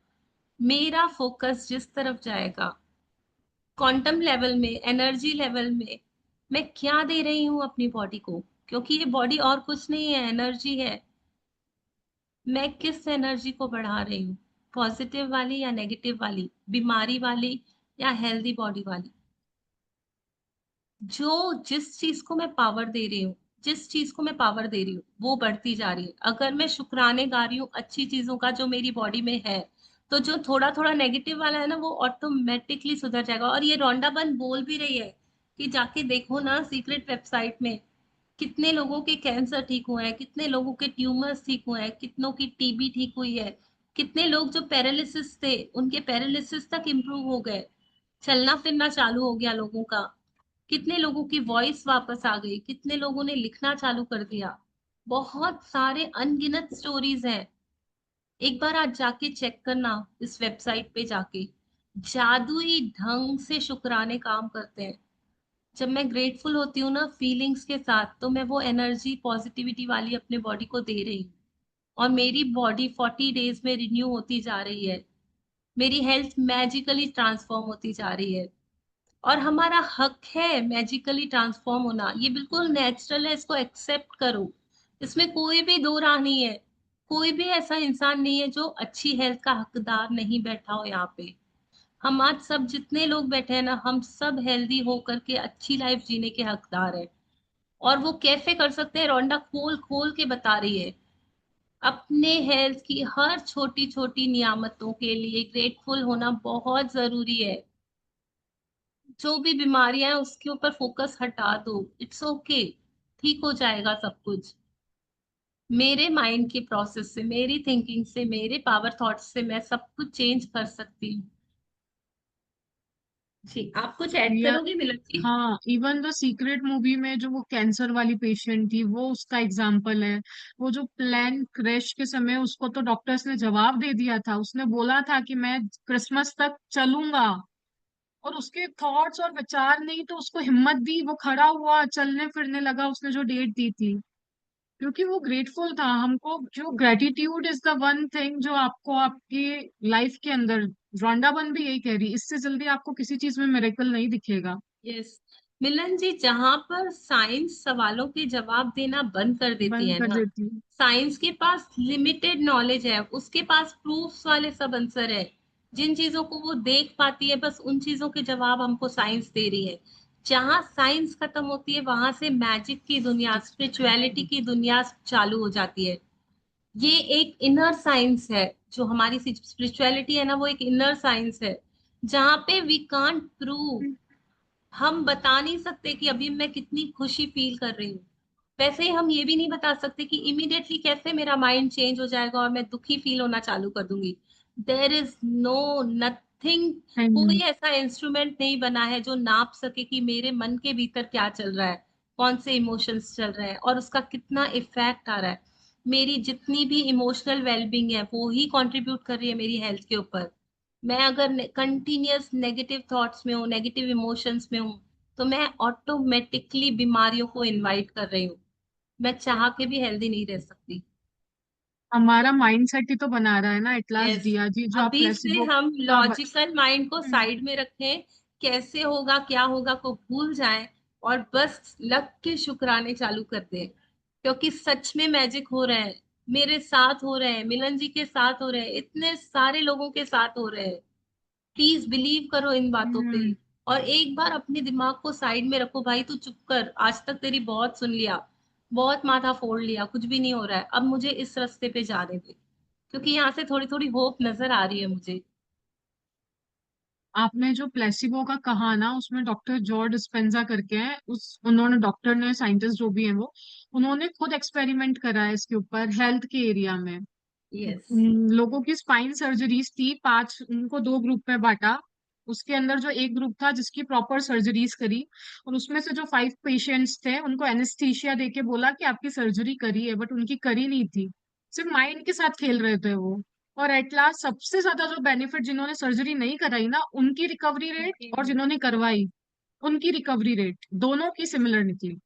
मेरा फोकस जिस तरफ जाएगा, क्वांटम लेवल में, एनर्जी लेवल में, मैं क्या दे रही हूँ अपनी बॉडी को, क्योंकि ये बॉडी और कुछ नहीं है, एनर्जी है। मैं किस एनर्जी को बढ़ा रही हूँ, पॉजिटिव वाली या नेगेटिव वाली, बीमारी वाली या हेल्दी बॉडी वाली। जो जिस चीज को मैं पावर दे रही हूँ, जिस चीज को मैं पावर दे रही हूँ वो बढ़ती जा रही है। अगर मैं शुक्राने गा रही हूँ अच्छी चीजों का जो मेरी बॉडी में है, तो जो थोड़ा थोड़ा नेगेटिव वाला है ना वो ऑटोमेटिकली सुधर जाएगा। और ये रौंडाबन बोल भी रही है कि जाके देखो ना सीक्रेट वेबसाइट में, कितने लोगों के कैंसर ठीक हुए हैं, कितने लोगों के ट्यूमर्स ठीक हुए हैं, कितनों की टीबी ठीक हुई है, कितने लोग जो पैरालिसिस थे उनके पैरालिसिस तक इम्प्रूव हो गए, चलना फिरना चालू हो गया लोगों का, कितने लोगों की वॉइस वापस आ गई, कितने लोगों ने लिखना चालू कर दिया। बहुत सारे अनगिनत स्टोरीज हैं। एक बार आज जाके चेक करना इस वेबसाइट पे जाके, जादुई ढंग से शुक्राने काम करते हैं। जब मैं ग्रेटफुल होती हूँ ना फीलिंग्स के साथ, तो मैं वो एनर्जी पॉजिटिविटी वाली अपने बॉडी को दे रही हूँ, और मेरी बॉडी 40 डेज में रिन्यू होती जा रही है। मेरी हेल्थ मैजिकली ट्रांसफॉर्म होती जा रही है, और हमारा हक है मैजिकली ट्रांसफॉर्म होना, ये बिल्कुल नेचुरल है, इसको एक्सेप्ट करो। इसमें कोई भी दो राह नहीं है। कोई भी ऐसा इंसान नहीं है जो अच्छी हेल्थ का हकदार नहीं बैठा हो यहाँ पे। हम आज सब जितने लोग बैठे हैं ना, हम सब हेल्दी होकर के अच्छी लाइफ जीने के हकदार हैं। और वो कैसे कर सकते हैं, रोंडा खोल खोल के बता रही है। अपने हेल्थ की हर छोटी छोटी नियामतों के लिए ग्रेटफुल होना बहुत जरूरी है। जो भी बीमारियां हैं उसके ऊपर फोकस हटा दो, इट्स ओके, ठीक हो जाएगा सब कुछ। मेरे माइंड के प्रोसेस से, मेरी थिंकिंग से, मेरे पावर थॉट्स से मैं सब कुछ चेंज कर सकती हूँ। जी, आप कुछ ऐड या करोगे मिलत जी? हाँ, इवन द सीक्रेट मूवी में जो वो कैंसर वाली पेशेंट थी वो उसका एग्जाम्पल है। वो जो प्लेन क्रैश के समय उसको तो डॉक्टर्स ने जवाब दे दिया था, उसने बोला था कि मैं क्रिसमस तक चलूंगा, और उसके थॉट्स और विचार ने ही तो उसको हिम्मत दी, वो खड़ा हुआ, चलने फिरने लगा, उसने जो डेट दी थी, क्योंकि वो ग्रेटफुल था। हमको जो gratitude is the one thing जो आपको आपकी लाइफ के अंदर, रॉन्डाबन भी यही कह रही, इससे जल्दी आपको किसी चीज में मिरेकल नहीं दिखेगा। यस, मिलन जी, जहां पर साइंस सवालों के जवाब देना बंद कर देती बंद है कर ना, देती है। साइंस के पास लिमिटेड नॉलेज है, उसके पास प्रूफ्स वाले सब आंसर है। जिन चीजों को वो देख पाती है बस उन चीजों के जवाब हमको साइंस दे रही है। जहां साइंस खत्म होती है वहां से मैजिक की दुनिया, स्पिरिचुअलिटी की दुनिया चालू हो जाती है। ये एक इनर साइंस है, जो हमारी स्पिरिचुअलिटी है ना, वो एक इनर साइंस है, जहां पे वी कांट प्रूव, हम बता नहीं सकते कि अभी मैं कितनी खुशी फील कर रही हूँ। वैसे ही हम ये भी नहीं बता सकते कि इमीडिएटली कैसे मेरा माइंड चेंज हो जाएगा और मैं दुखी फील होना चालू कर दूंगी। There is no nothing. कोई एंड ऐसा इंस्ट्रूमेंट नहीं बना है जो नाप सके कि मेरे मन के भीतर क्या चल रहा है, कौन से इमोशंस चल रहे हैं और उसका कितना इफेक्ट आ रहा है। मेरी जितनी भी इमोशनल वेलबींग है वो ही कंट्रीब्यूट कर रही है मेरी हेल्थ के ऊपर। मैं अगर कंटिन्यूअस नेगेटिव थॉट्स में हूँ, नेगेटिव इमोशंस में हूँ, तो मैं ऑटोमेटिकली बीमारियों को इनवाइट कर रही हूँ। मैं चाह के भी हेल्दी नहीं रह सकती। हमारा माइंडसेट ही तो बना रहा है ना एट लास्ट यस। दिया जी, जो आप अभी से प्लेसिबो हम का लॉजिकल माइंड को साइड में रखें, कैसे होगा क्या होगा को भूल जाएं और बस लक के शुक्राने चालू कर दें, क्योंकि सच में मैजिक हो रहे हैं। मेरे साथ हो रहे हैं, मिलन जी के साथ हो रहे हैं, इतने सारे लोगों के साथ हो रहे हैं। प्लीज बिलीव करो इन बातों पे। हम्म, और एक बार अपने दिमाग को साइड में रखो, भाई तू चुप कर, आज तक तेरी बहुत सुन लिया, बहुत माथा फोड़ लिया, कुछ भी नहीं हो रहा है, अब मुझे इस रास्ते पे जाने दे, क्योंकि यहाँ से थोड़ी थोड़ी होप नजर आ रही है मुझे। आपने जो प्लेसिबो का कहा ना, उसमें डॉक्टर जॉर्ज डिस्पेंजा करके हैं, उस उन्होंने डॉक्टर ने, साइंटिस्ट जो भी हैं वो, उन्होंने खुद एक्सपेरिमेंट करा है इसके ऊपर हेल्थ के एरिया में। यस। लोगों की स्पाइन सर्जरीज थी, 5, उनको 2 ग्रुप में बांटा। उसके अंदर जो एक ग्रुप था जिसकी प्रॉपर सर्जरीज करी, और उसमें से जो 5 पेशेंट्स थे उनको एनेस्थीसिया देके बोला कि आपकी सर्जरी करी है, बट उनकी करी नहीं थी, सिर्फ माइंड के साथ खेल रहे थे वो। और एट लास्ट सबसे ज्यादा जो बेनिफिट, जिन्होंने सर्जरी नहीं कराई ना उनकी रिकवरी रेट, और जिन्होंने करवाई उनकी रिकवरी रेट, दोनों की सिमिलर निकली।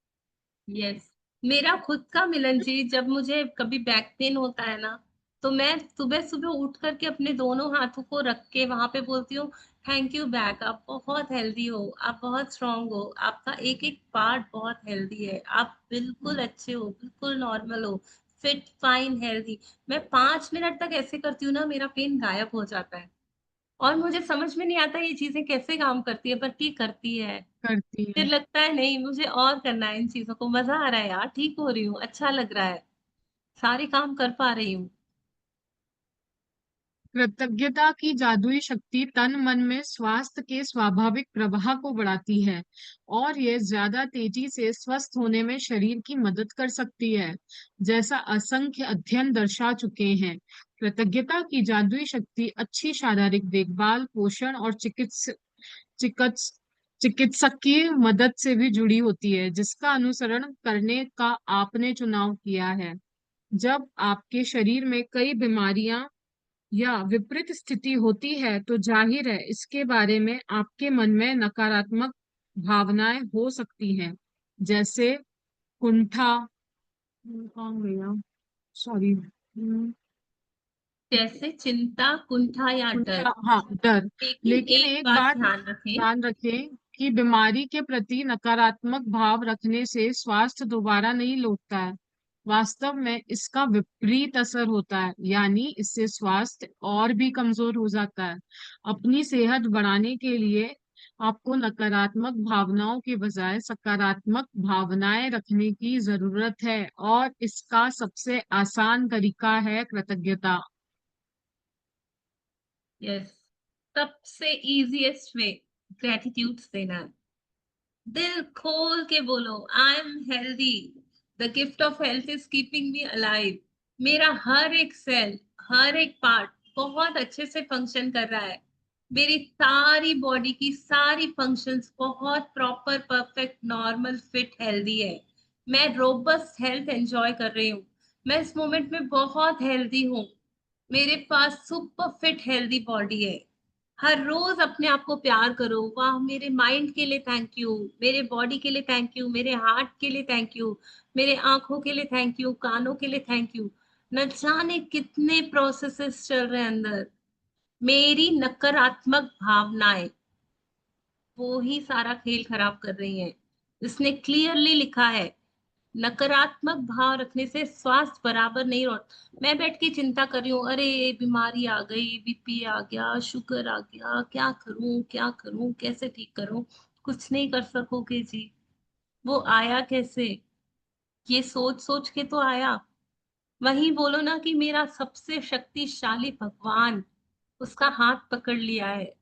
यस। मेरा खुद का मिलन जी, जब मुझे कभी बैक पेन होता है ना, तो मैं सुबह सुबह उठ करके अपने दोनों हाथों को रख के वहां पे बोलती हूँ, थैंक यू बैक, आप बहुत हेल्दी हो, आप बहुत स्ट्रांग हो, आपका एक एक पार्ट बहुत हेल्दी है, आप बिल्कुल अच्छे हो, बिल्कुल नॉर्मल हो, फिट फाइन हेल्दी। मैं 5 मिनट तक ऐसे करती हूँ ना, मेरा पेन गायब हो जाता है। और मुझे समझ में नहीं आता ये चीजें कैसे काम करती है, पर ये करती है। करती फिर है। लगता है नहीं, मुझे और करना है इन चीजों को, मजा आ रहा है यार, ठीक हो रही हूँ, अच्छा लग रहा है, सारे काम कर पा रही हूँ। कृतज्ञता की जादुई शक्ति तन मन में स्वास्थ्य के स्वाभाविक प्रवाह को बढ़ाती है, और यह ज्यादा तेजी से स्वस्थ होने में शरीर की मदद कर सकती है, जैसा असंख्य अध्ययन दर्शा चुके हैं। कृतज्ञता की जादुई शक्ति अच्छी शारीरिक देखभाल, पोषण और चिकित्स चिकित्सक की मदद से भी जुड़ी होती है, जिसका अनुसरण करने का आपने चुनाव किया है। जब आपके शरीर में कई बीमारियां या विपरीत स्थिति होती है, तो जाहिर है इसके बारे में आपके मन में नकारात्मक भावनाएं हो सकती हैं, जैसे कुंठा, कहाँ गया, सॉरी, जैसे चिंता, कुंठा या डर। कुंठा, हाँ, डर। लेकिन लेकिन एक एक बात बात ध्यान रखें। ध्यान रखें कि बीमारी के प्रति नकारात्मक भाव रखने से स्वास्थ्य दोबारा नहीं लौटता है। वास्तव में इसका विपरीत असर होता है, यानी इससे स्वास्थ्य और भी कमजोर हो जाता है। अपनी सेहत बढ़ाने के लिए आपको नकारात्मक भावनाओं के बजाय सकारात्मक भावनाएं रखने की जरूरत है, और इसका सबसे आसान तरीका है कृतज्ञता। यस। सबसे इजीएस्ट वे ग्रेटिट्यूड देना है। दिल खोल के बोलो, I am healthy, the gift of health is keeping me alive. मेरा हर एक सेल, हर एक पार्ट बहुत अच्छे से फंक्शन कर रहा है। मेरी सारी बॉडी की सारी फंक्शंस बहुत proper, perfect, normal, fit, healthy है। मैं रोबस्ट हेल्थ एंजॉय कर रही हूँ। मैं इस मोमेंट में बहुत हेल्दी हूँ। मेरे पास सुपर फिट हेल्दी बॉडी है। हर रोज अपने आप को प्यार करो, वाह मेरे माइंड के लिए थैंक यू, मेरे बॉडी के लिए थैंक यू, मेरे हार्ट के लिए थैंक यू, मेरे आंखों के लिए थैंक यू, कानों के लिए थैंक यू। न जाने कितने प्रोसेसेस चल रहे हैं अंदर। मेरी नकारात्मक भावनाएं वो ही सारा खेल खराब कर रही हैं। इसने क्लियरली लिखा है, नकारात्मक भाव रखने से स्वास्थ्य बराबर नहीं होता। मैं बैठ के चिंता कर रही हूँ, अरे बीमारी आ गई, बीपी आ गया, शुगर आ गया, क्या करूं क्या करूं, कैसे ठीक करूं। कुछ नहीं कर सकोगे जी। वो आया कैसे? ये सोच सोच के तो आया। वही बोलो ना कि मेरा सबसे शक्तिशाली भगवान, उसका हाथ पकड़ लिया है।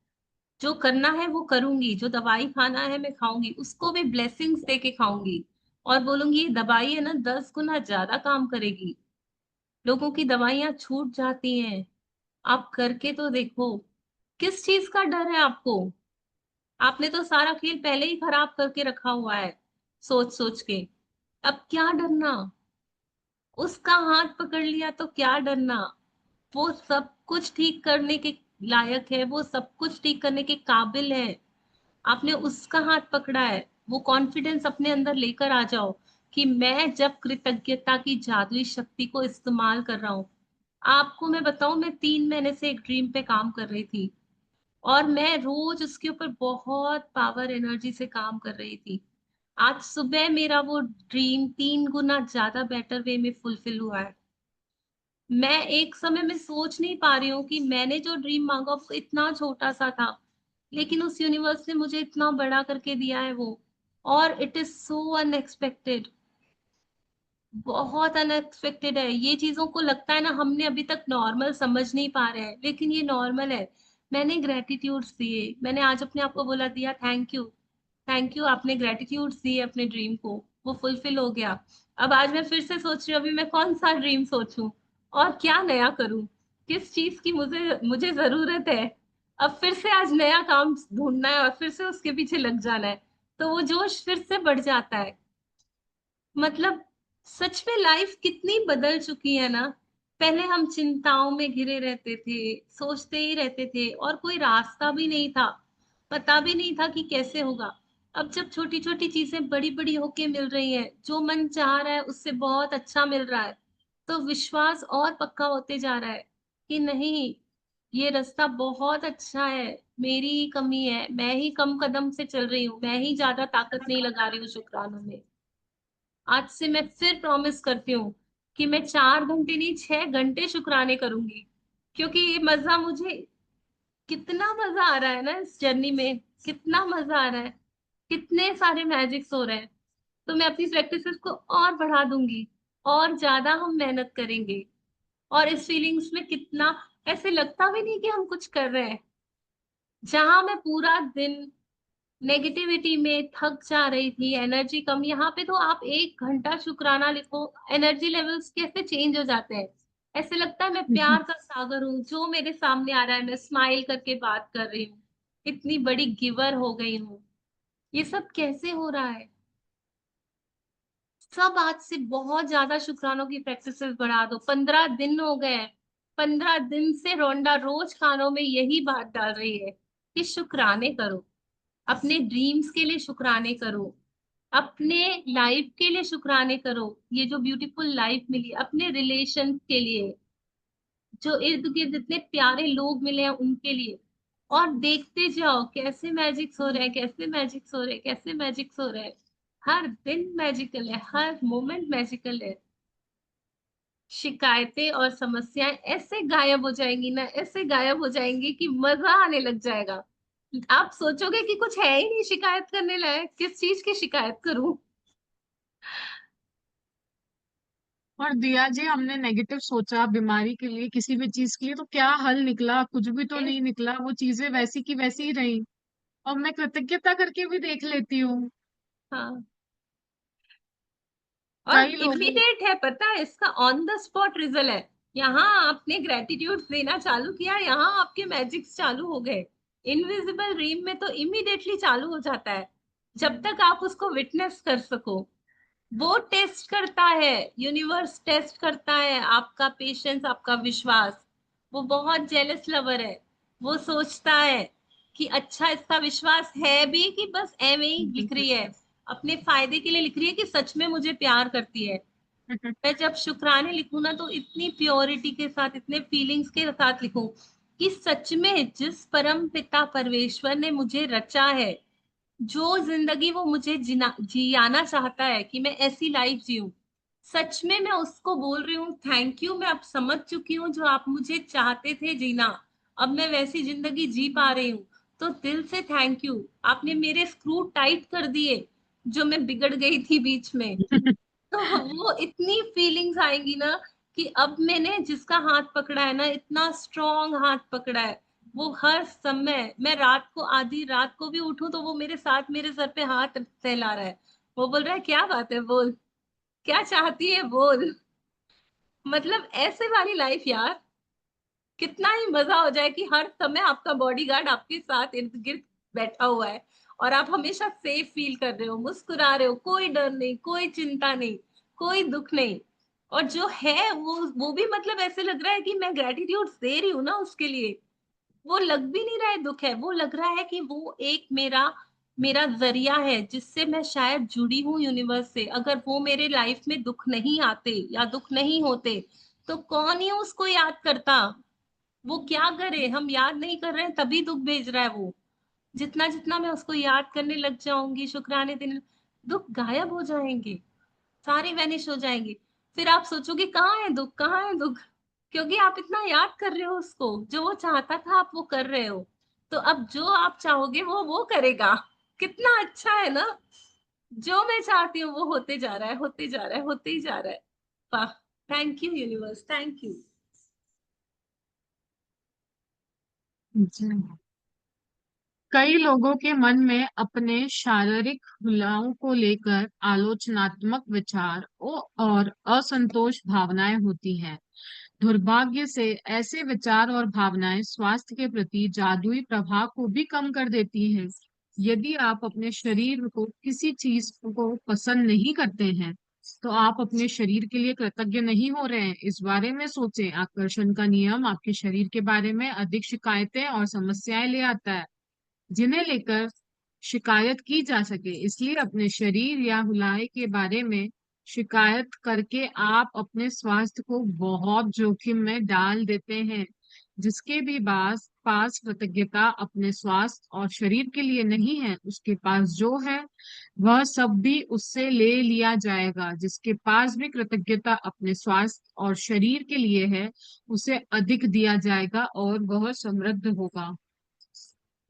जो करना है वो करूंगी, जो दवाई खाना है मैं खाऊंगी, उसको भी ब्लेसिंग्स दे के खाऊंगी। और बोलूंगी ये दवाई है ना, 10 गुना ज्यादा काम करेगी। लोगों की दवाइयां छूट जाती हैं। आप करके तो देखो। किस चीज का डर है आपको? आपने तो सारा खेल पहले ही खराब करके रखा हुआ है, सोच सोच के। अब क्या डरना? उसका हाथ पकड़ लिया तो क्या डरना। वो सब कुछ ठीक करने के लायक है, वो सब कुछ ठीक करने के काबिल है। आपने उसका हाथ पकड़ा है। वो कॉन्फिडेंस अपने अंदर लेकर आ जाओ कि मैं जब कृतज्ञता की जादुई शक्ति को इस्तेमाल कर रहा हूँ। आपको मैं बताऊं, मैं 3 महीने से एक ड्रीम पे काम कर रही थी और मैं रोज उसके ऊपर बहुत पावर एनर्जी से काम कर रही थी। आज सुबह मेरा वो ड्रीम 3 गुना ज्यादा बेटर वे में फुलफिल हुआ है। मैं एक समय में सोच नहीं पा रही हूँ कि मैंने जो ड्रीम मांगा वो इतना छोटा सा था, लेकिन उस यूनिवर्स ने मुझे इतना बड़ा करके दिया है वो। और इट इज सो अनएक्सपेक्टेड, बहुत अनएक्सपेक्टेड है। ये चीजों को लगता है ना हमने अभी तक नॉर्मल समझ नहीं पा रहे हैं, लेकिन ये नॉर्मल है। मैंने ग्रेटिट्यूड्स दिए, मैंने आज अपने आप को बोला दिया थैंक यू। थैंक यू, आपने ग्रेटिट्यूड्स दिए अपने ड्रीम को, वो फुलफिल हो गया। अब आज मैं फिर से सोच रही हूँ अभी मैं कौन सा ड्रीम सोचूं और क्या नया करूं, किस चीज की मुझे मुझे जरूरत है। अब फिर से आज नया काम ढूंढना है और फिर से उसके पीछे लग जाना है, तो वो जोश फिर से बढ़ जाता है। मतलब सच में लाइफ कितनी बदल चुकी है ना। पहले हम चिंताओं में घिरे रहते थे, सोचते ही रहते थे और कोई रास्ता भी नहीं था, पता भी नहीं था कि कैसे होगा। अब जब छोटी छोटी चीजें बड़ी बड़ी होके मिल रही हैं, जो मन चाह रहा है उससे बहुत अच्छा मिल रहा है, तो विश्वास और पक्का होते जा रहा है कि नहीं, ये रास्ता बहुत अच्छा है। मेरी ही कमी है, मैं ही कम कदम से चल रही हूँ, मैं ही ज्यादा ताकत नहीं लगा रही हूँ शुक्रानों में। आज से मैं फिर प्रॉमिस करती हूँ कि मैं 4 घंटे नहीं 6 घंटे शुक्राने करूंगी, क्योंकि ये मजा मुझे, कितना मजा आ रहा है ना इस जर्नी में, कितना मजा आ रहा है, कितने सारे मैजिक्स हो रहे हैं। तो मैं अपनी प्रैक्टिसेस को और बढ़ा दूंगी, और ज्यादा हम मेहनत करेंगे। और इस फीलिंग्स में कितना ऐसे लगता भी नहीं कि हम कुछ कर रहे हैं। जहां मैं पूरा दिन नेगेटिविटी में थक जा रही थी, एनर्जी कम, यहाँ पे तो आप 1 घंटा शुक्राना लिखो, एनर्जी लेवल्स कैसे चेंज हो जाते हैं। ऐसे लगता है मैं प्यार का सागर हूँ, जो मेरे सामने आ रहा है मैं स्माइल करके बात कर रही हूँ, इतनी बड़ी गिवर हो गई हूँ। ये सब कैसे हो रहा है। सब आज से बहुत ज्यादा शुक्रानों की प्रैक्टिसेस बढ़ा दो। 15 दिन हो गए हैं, 15 दिन से रोंडा रोज कानों में यही बात डाल रही है कि शुक्राने करो, अपने ड्रीम्स के लिए शुक्राने करो, अपने लाइफ के लिए शुक्राने करो, ये जो ब्यूटीफुल लाइफ मिली, अपने रिलेशन के लिए, जो इर्द गिर्द इतने प्यारे लोग मिले हैं उनके लिए। और देखते जाओ कैसे मैजिक्स हो रहे हैं, कैसे मैजिक्स हो रहे हैं, कैसे मैजिक्स हो रहे हैं। हर दिन मैजिकल है, हर मोमेंट मैजिकल है। शिकायतें और समस्याएं ऐसे गायब हो जाएंगी ना, ऐसे गायब हो जाएंगी कि मजा आने लग जाएगा। आप सोचोगे कि कुछ है ही नहीं शिकायत करने लायक, किस चीज की शिकायत करूं। और दिया जी, हमने नेगेटिव सोचा बीमारी के लिए, किसी भी चीज के लिए, तो क्या हल निकला? कुछ भी तो नहीं निकला, वो चीजें वैसी की वैसी ही रही। और मैं कृतज्ञता करके भी देख लेती हूँ। हाँ, और कई लोगों इमीडिएट है, पता है, इसका ऑन द स्पॉट रिजल्ट है। यहाँ आपने ग्रेटिट्यूड देना चालू किया, यहाँ आपके मैजिक्स चालू हो गए। इनविजिबल ड्रीम में तो इमीडिएटली चालू हो जाता है, जब तक आप उसको विटनेस कर सको। वो टेस्ट करता है, यूनिवर्स टेस्ट करता है आपका पेशेंस, आपका विश्वास। वो बहुत जेलस लवर है। वो सोचता है कि अच्छा इसका विश्वास है भी कि बस एवे ही लिख रही है, अपने फायदे के लिए लिख रही है कि सच में मुझे प्यार करती है। मैं जब शुक्राने लिखूं ना तो इतनी प्योरिटी के साथ, इतने फीलिंग्स के साथ लिखूं कि सच में जिस परम पिता परमेश्वर ने मुझे रचा है, जो जिंदगी वो मुझे जियाना चाहता है कि मैं ऐसी लाइफ जीऊं, सच में मैं उसको बोल रही हूँ थैंक यू। मैं अब समझ चुकी हूँ जो आप मुझे चाहते थे जीना, अब मैं वैसी जिंदगी जी पा रही हूँ। तो दिल से थैंक यू, आपने मेरे स्क्रू टाइट कर दिए जो मैं बिगड़ गई थी बीच में। तो वो इतनी फीलिंग्स आएंगी ना कि अब मैंने जिसका हाथ पकड़ा है ना, इतना स्ट्रॉन्ग हाथ पकड़ा है, वो हर समय, मैं रात को, आधी रात को भी उठूं तो वो मेरे साथ मेरे सर पे हाथ सहला रहा है। वो बोल रहा है क्या बात है, बोल, क्या चाहती है बोल। मतलब ऐसे वाली लाइफ यार, कितना ही मजा हो जाए कि हर समय आपका बॉडीगार्ड आपके साथ इर्द गिर्द बैठा हुआ है और आप हमेशा सेफ फील कर रहे हो, मुस्कुरा रहे हो, कोई डर नहीं, कोई चिंता नहीं, कोई दुख नहीं। और जो है वो भी मतलब ऐसे लग रहा है कि मैं ग्रेटिट्यूड दे रही हूँ ना उसके लिए। वो लग भी नहीं रहा है दुःख है, वो लग रहा है कि वो एक मेरा मेरा ज़रिया है जिससे मैं शायद जुड़ी हूँ यूनिवर्स से। अगर वो मेरे लाइफ में दुःख नहीं आते या दुःख नहीं होते, तो कौन ही उसको याद करता? वो क्या करे? हम याद नहीं कर रहे हैं तभी दुःख भेज रहा है वो। जितना-जितना मैं उसको याद करने लग जाऊँगी, शुक्राने देने, दुःख गायब हो जाएँगे। सारे वैनिश हो जाएँगे। फिर आप सोचोगे कहाँ है दुःख, कहाँ है दुःख? क्योंकि आप इतना याद कर रहे हो उसको, जो वो चाहता था आप वो कर रहे हो। तो अब जो आप चाहोगे वो करेगा। कितना अच्छा है ना? जो मैं चाहती हूँ वो होते जा रहा है, होते जा रहा है, होते ही जा रहा है। वाह! Thank you universe, thank you. जी। कई लोगों के मन में अपने शारीरिक हुलाओं को लेकर आलोचनात्मक विचार और असंतोष भावनाएं होती हैं। दुर्भाग्य से ऐसे विचार और भावनाएं स्वास्थ्य के प्रति जादुई प्रभाव को भी कम कर देती हैं। यदि आप अपने शरीर को किसी चीज को पसंद नहीं करते हैं, तो आप अपने शरीर के लिए कृतज्ञ नहीं हो रहे हैं। इस बारे में सोचें। आकर्षण का नियम आपके शरीर के बारे में अधिक शिकायतें और समस्याएं ले आता है, जिन्हें लेकर शिकायत की जा सके। इसलिए अपने शरीर या हुलाए के बारे में शिकायत करके आप अपने स्वास्थ्य को बहुत जोखिम में डाल देते हैं। जिसके भी पास कृतज्ञता अपने स्वास्थ्य और शरीर के लिए नहीं है, उसके पास जो है वह सब भी उससे ले लिया जाएगा। जिसके पास भी कृतज्ञता अपने स्वास्थ्य और शरीर के लिए है, उसे अधिक दिया जाएगा और वह समृद्ध होगा।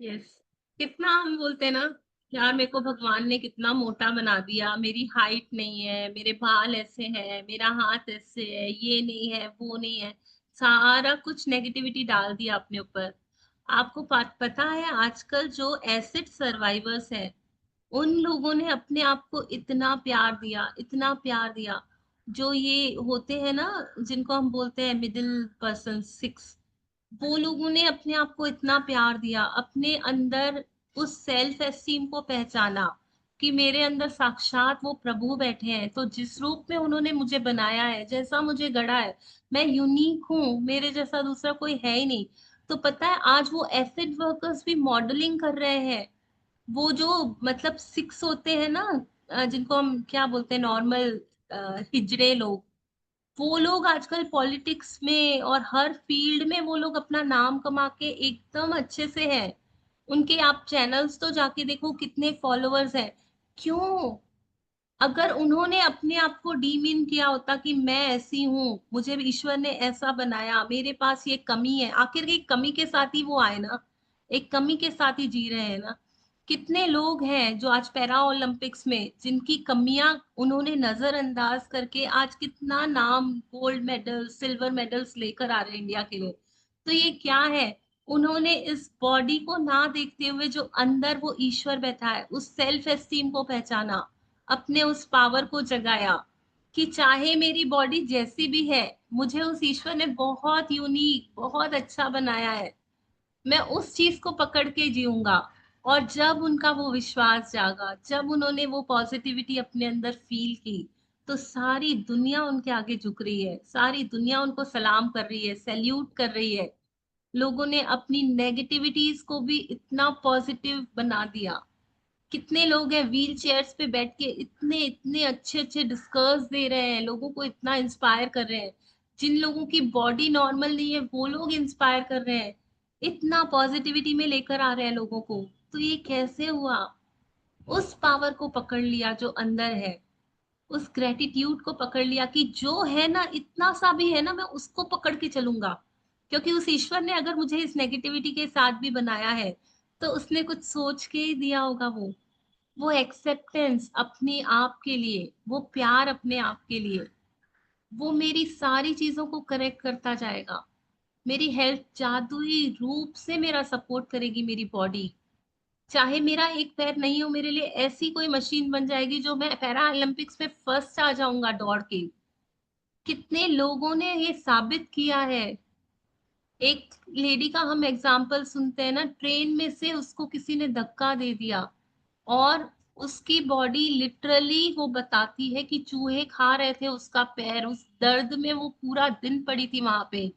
यस। कितना हम बोलते हैं ना, यार मेरे को भगवान ने कितना मोटा बना दिया, मेरी हाइट नहीं है, मेरे बाल ऐसे हैं, मेरा हाथ ऐसे है, ये नहीं है, वो नहीं है। सारा कुछ नेगेटिविटी डाल दिया अपने ऊपर। आपको पता है आजकल जो एसिड सर्वाइवर्स हैं, उन लोगों ने अपने आप को इतना प्यार दिया, इतना प्यार दिया। जो ये होते हैं ना, जिनको हम बोलते हैं मिडिल पर्सन 6, वो लोगों ने अपने आप को इतना प्यार दिया, अपने अंदर उस सेल्फ एस्टीम को पहचाना कि मेरे अंदर साक्षात वो प्रभु बैठे हैं। तो जिस रूप में उन्होंने मुझे बनाया है, जैसा मुझे गढ़ा है, मैं यूनिक हूँ, मेरे जैसा दूसरा कोई है ही नहीं। तो पता है आज वो एसिड वर्कर्स भी मॉडलिंग कर रहे हैं। वो जो मतलब 6 होते हैं ना, जिनको हम क्या बोलते हैं, नॉर्मल हिजड़े लोग, वो लोग आजकल पॉलिटिक्स में और हर फील्ड में वो लोग अपना नाम कमा के एकदम अच्छे से हैं। उनके आप चैनल्स तो जाके देखो कितने फॉलोअर्स हैं। क्यों? अगर उन्होंने अपने आप को डीमीन किया होता कि मैं ऐसी हूँ, मुझे ईश्वर ने ऐसा बनाया, मेरे पास ये कमी है, आखिर एक कमी के साथ ही वो आए ना, एक कमी के साथ ही जी रहे हैं ना। कितने लोग हैं जो आज पैरा ओलंपिक्स में जिनकी कमियां उन्होंने नजरअंदाज करके आज कितना नाम, गोल्ड मेडल, सिल्वर मेडल्स लेकर आ रहे हैं इंडिया के लिए। तो ये क्या है? उन्होंने इस बॉडी को ना देखते हुए जो अंदर वो ईश्वर बैठा है, उस सेल्फ एस्टीम को पहचाना, अपने उस पावर को जगाया कि चाहे मेरी बॉडी जैसी भी है, मुझे उस ईश्वर ने बहुत यूनिक, बहुत अच्छा बनाया है। मैं उस चीज को पकड़ के जीऊंगा। और जब उनका वो विश्वास जागा, जब उन्होंने वो पॉजिटिविटी अपने अंदर फील की, तो सारी दुनिया उनके आगे झुक रही है, सारी दुनिया उनको सलाम कर रही है, सैल्यूट कर रही है। लोगों ने अपनी नेगेटिविटीज को भी इतना पॉजिटिव बना दिया। कितने लोग हैं व्हील चेयर्स पे बैठ के इतने इतने अच्छे अच्छे डिस्कर्स दे रहे हैं, लोगों को इतना इंस्पायर कर रहे हैं। जिन लोगों की बॉडी नॉर्मल नहीं है वो लोग इंस्पायर कर रहे हैं, इतना पॉजिटिविटी में लेकर आ रहे हैं लोगों को। तो ये कैसे हुआ? उस पावर को पकड़ लिया जो अंदर है, उस ग्रेटिट्यूड को पकड़ लिया कि जो है ना, इतना सा भी है ना, मैं उसको पकड़ के चलूंगा। क्योंकि उस ईश्वर ने अगर मुझे इस नेगेटिविटी के साथ भी बनाया है, तो उसने कुछ सोच के ही दिया होगा। वो एक्सेप्टेंस अपने आप के लिए, वो प्यार अपने आप के लिए, वो मेरी सारी चीजों को करेक्ट करता जाएगा। मेरी हेल्थ जादुई रूप से मेरा सपोर्ट करेगी, मेरी बॉडी। चाहे मेरा एक पैर नहीं हो, मेरे लिए ऐसी कोई मशीन बन जाएगी जो मैं पैरा ओलंपिक्स में फर्स्ट आ जाऊंगा दौड़ के। कितने लोगों ने ये साबित किया है। एक लेडी का हम एग्जाम्पल सुनते हैं ना, ट्रेन में से उसको किसी ने धक्का दे दिया और उसकी बॉडी लिटरली वो बताती है कि चूहे खा रहे थे उसका पैर, उस दर्द में वो पूरा दिन पड़ी थी वहां पे।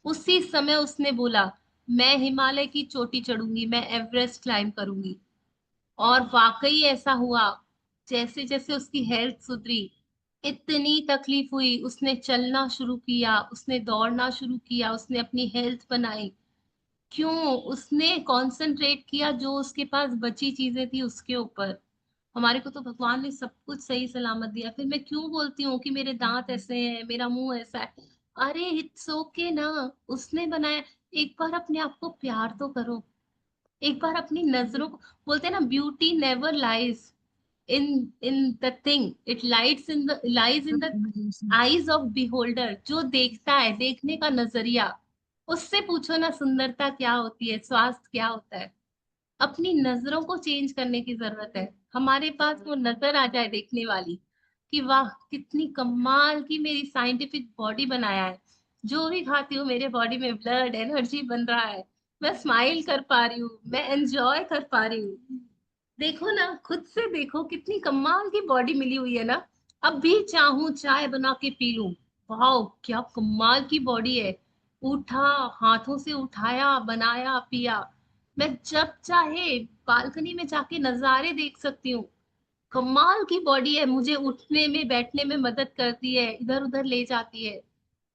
उसी समय उसने बोला, मैं हिमालय की चोटी चढ़ूंगी, मैं एवरेस्ट क्लाइम करूंगी। और वाकई ऐसा हुआ। जैसे जैसे उसकी हेल्थ सुधरी, इतनी तकलीफ हुई, उसने चलना शुरू किया, उसने दौड़ना शुरू किया, उसने अपनी हेल्थ बनाई। क्यों? उसने कंसंट्रेट किया जो उसके पास बची चीजें थी उसके ऊपर। हमारे को तो भगवान ने सब कुछ सही सलामत दिया, फिर मैं क्यों बोलती हूँ कि मेरे दांत ऐसे हैं, मेरा मुंह ऐसा है? अरे इट्स ओके ना, उसने बनाया। एक बार अपने आप को प्यार तो करो। एक बार अपनी नजरों को, बोलते हैं ना, beauty never lies in in the thing, it lies in the eyes of beholder. जो देखता है, देखने का नजरिया, उससे पूछो ना सुंदरता क्या होती है, स्वास्थ्य क्या होता है। अपनी नजरों को चेंज करने की जरूरत है। हमारे पास वो नजर आ जाए देखने वाली, कि वाह कितनी कमाल की मेरी साइंटिफिक बॉडी बनाया है। जो भी खाती हूँ मेरे बॉडी में ब्लड एनर्जी बन रहा है, मैं स्माइल कर पा रही हूँ, मैं एंजॉय कर पा रही हूँ। देखो ना, खुद से देखो कितनी कमाल की बॉडी मिली हुई है ना। अब भी चाहूं चाय बना के पी लूं, वाह क्या कमाल की बॉडी है। उठा, हाथों से उठाया, बनाया, पिया। मैं जब चाहे बालकनी में जाके नजारे देख सकती हूँ। कमाल की बॉडी है, मुझे उठने में बैठने में मदद करती है, इधर उधर ले जाती है।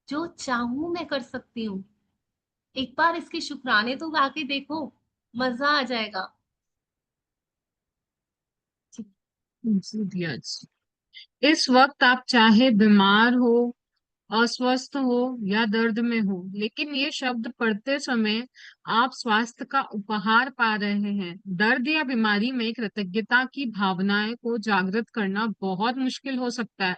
जो चाहूं मैं कर सकती हूँ। एक बार इसके शुक्राने तो गा के देखो, मजा आ जाएगा। जी दिया जी। इस वक्त आप चाहे बीमार हो, अस्वस्थ हो या दर्द में हो, लेकिन ये शब्द पढ़ते समय आप स्वास्थ्य का उपहार पा रहे हैं। दर्द या बीमारी में कृतज्ञता की भावनाएं को जागृत करना बहुत मुश्किल हो सकता है,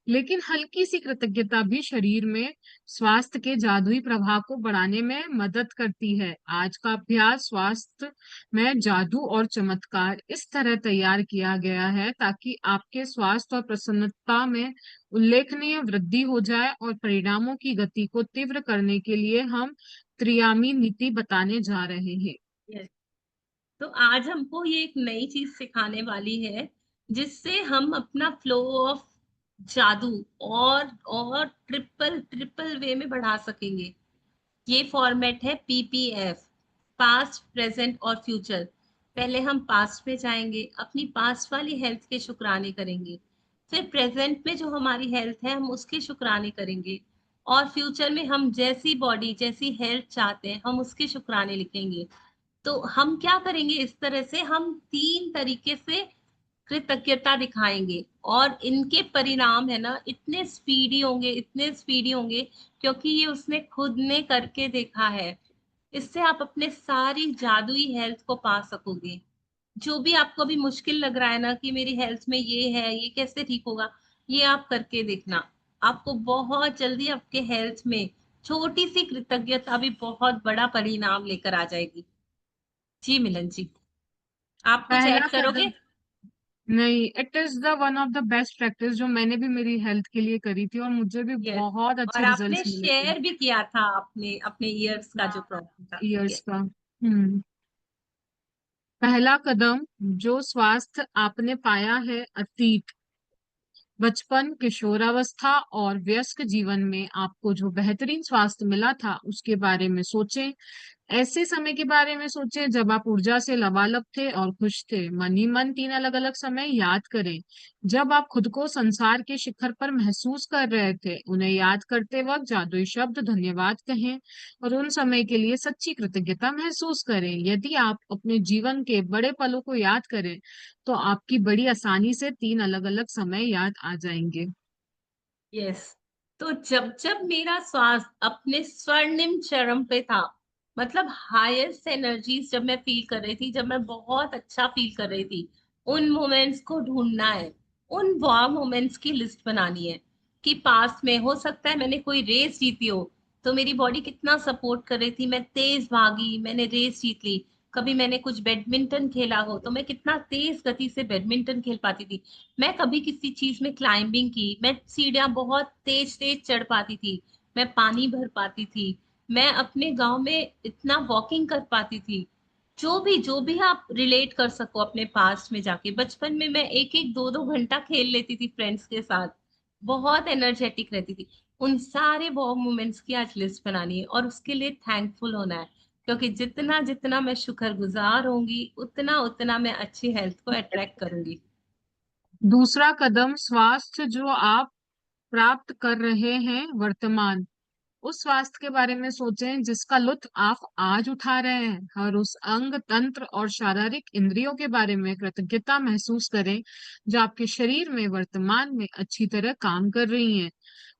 लेकिन हल्की सी कृतज्ञता भी शरीर में स्वास्थ्य के जादुई प्रभाव को बढ़ाने में मदद करती है। आज का अभ्यास स्वास्थ्य में जादू और चमत्कार इस तरह तैयार किया गया है ताकि आपके स्वास्थ्य और प्रसन्नता में उल्लेखनीय वृद्धि हो जाए, और परिणामों की गति को तीव्र करने के लिए हम त्रियामी नीति बताने जा रहे हैं। Yes. तो आज हमको ये एक नई चीज सिखाने वाली है, जिससे हम अपना फ्लो ऑफ जादू और ट्रिपल ट्रिपल वे में बढ़ा सकेंगे। ये फॉर्मेट है पीपीएफ, पास्ट प्रेजेंट और फ्यूचर। पहले हम पास्ट में जाएंगे, अपनी पास्ट वाली हेल्थ के शुक्राने करेंगे। फिर प्रेजेंट में जो हमारी हेल्थ है हम उसके शुक्राने करेंगे। और फ्यूचर में हम जैसी बॉडी जैसी हेल्थ चाहते हैं हम उसके शुक्राने लिखेंगे। तो हम क्या करेंगे, इस तरह से हम 3 तरीके से कृतज्ञता दिखाएंगे। और इनके परिणाम है ना, इतने स्पीडी होंगे, इतने स्पीडी होंगे, क्योंकि ये उसने खुद ने करके देखा है। इससे आप अपने सारी जादुई हेल्थ को पा सकोगे। जो भी आपको भी मुश्किल लग रहा है ना कि मेरी हेल्थ में ये है, ये कैसे ठीक होगा, ये आप करके देखना। आपको बहुत जल्दी आपके हेल्थ में छोटी सी कृतज्ञता भी बहुत बड़ा परिणाम लेकर आ जाएगी। जी मिलन जी, आप कुछ पहला ऐड करोगे? कदम, नहीं, it is the one of the best practice जो मैंने भी मेरी हेल्थ के लिए करी थी और मुझे भी यस। बहुत और अच्छे आपने रिजल्ट्स मिले थे। शेयर भी किया था अपने अपने ईयर्स का जो हाँ, प्रॉब्लम था। Years yes. का। पहला कदम, जो स्वास्थ्य आपने पाया है अतीत, बचपन, किशोरावस्था और वयस्क जीवन में आपको जो बेहतरीन स्वास्थ्य मिला था उसके बारे में सोचें। ऐसे समय के बारे में सोचें जब आप ऊर्जा से लबालब थे और खुश थे। मन ही मन 3 अलग अलग समय याद करें जब आप खुद को संसार के शिखर पर महसूस कर रहे थे। उन्हें याद करते वक्त जादुई शब्द धन्यवाद कहें और उन समय के लिए सच्ची कृतज्ञता महसूस करें। यदि आप अपने जीवन के बड़े पलों को याद करें तो आपकी बड़ी आसानी से 3 अलग अलग समय याद आ जाएंगे। यस। तो जब जब मेरा स्वास्थ्य अपने स्वर्णिम चरम पे था, मतलब हाईएस्ट एनर्जीज जब मैं फील कर रही थी, जब मैं बहुत अच्छा फील कर रही थी, उन मोमेंट्स को ढूंढना है। उन वाह मोमेंट्स की लिस्ट बनानी है कि पास में हो सकता है मैंने कोई रेस जीती हो, तो मेरी बॉडी कितना सपोर्ट कर रही थी, मैं तेज भागी, मैंने रेस जीत ली। कभी मैंने कुछ बैडमिंटन खेला हो तो मैं कितना तेज गति से बैडमिंटन खेल पाती थी। मैं कभी किसी चीज में क्लाइंबिंग की, मैं सीढ़ियां बहुत तेज तेज चढ़ पाती थी, मैं पानी भर पाती थी, मैं अपने गांव में इतना वॉकिंग कर पाती थी। जो भी आप रिलेट कर सको अपने पास्ट में जाके। बचपन में मैं एक एक दो दो घंटा खेल लेती थी फ्रेंड्स के साथ, बहुत एनर्जेटिक रहती थी। उन सारे वो मोमेंट्स की आज लिस्ट बनानी है और उसके लिए थैंकफुल होना है, क्योंकि जितना जितना मैं शुक्रगुजार होंगी उतना उतना मैं अच्छी हेल्थ को अट्रैक्ट करूंगी। दूसरा कदम, स्वास्थ्य जो आप प्राप्त कर रहे हैं वर्तमान, उस स्वास्थ्य के बारे में सोचें जिसका लुत्फ आप आज उठा रहे हैं। हर उस अंग, तंत्र और शारीरिक इंद्रियों के बारे में कृतज्ञता महसूस करें जो आपके शरीर में वर्तमान में अच्छी तरह काम कर रही हैं।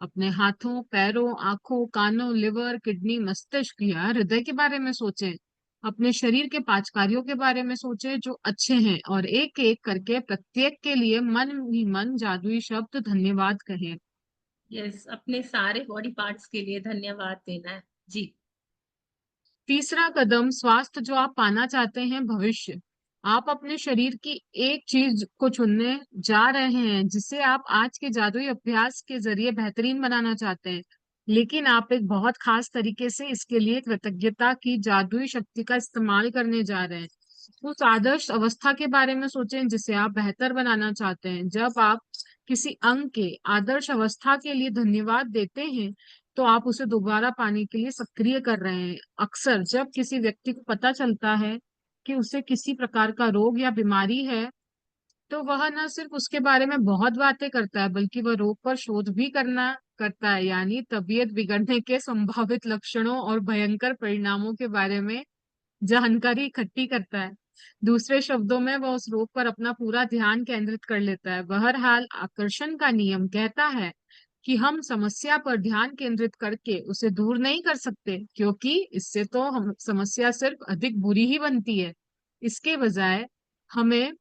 अपने हाथों, पैरों, आंखों, कानों, लिवर, किडनी, मस्तिष्क या हृदय के बारे में सोचें। अपने शरीर के 5 कार्यों के बारे में सोचें जो अच्छे हैं, और एक एक करके प्रत्येक के लिए मन ही मन जादुई शब्द धन्यवाद कहें। यस, अपने सारे बॉडी पार्ट्स के लिए धन्यवाद देना है जी। तीसरा कदम, स्वास्थ्य जो आप पाना चाहते हैं भविष्य। आप अपने शरीर की एक चीज को चुनने जा रहे हैं जिसे आप आज के जादुई अभ्यास के जरिए बेहतरीन बनाना चाहते हैं, लेकिन आप एक बहुत खास तरीके से इसके लिए कृतज्ञता की जादुई शक्ति का इस्तेमाल करने जा रहे हैं। उस आदर्श अवस्था के बारे में सोचें जिसे आप बेहतर बनाना चाहते हैं। जब आप किसी अंग के आदर्श अवस्था के लिए धन्यवाद देते हैं तो आप उसे दोबारा पाने के लिए सक्रिय कर रहे हैं। अक्सर जब किसी व्यक्ति को पता चलता है कि उसे किसी प्रकार का रोग या बीमारी है, तो वह न सिर्फ उसके बारे में बहुत बातें करता है बल्कि वह रोग पर शोध भी करता है, यानी तबीयत बिगड़ने के संभावित लक्षणों और भयंकर परिणामों के बारे में जानकारी इकट्ठी करता है। दूसरे शब्दों में वह उस रोग पर अपना पूरा ध्यान केंद्रित कर लेता है। बहरहाल, आकर्षण का नियम कहता है कि हम समस्या पर ध्यान केंद्रित करके उसे दूर नहीं कर सकते, क्योंकि इससे तो हम समस्या सिर्फ अधिक बुरी ही बनती है। इसके बजाय हमें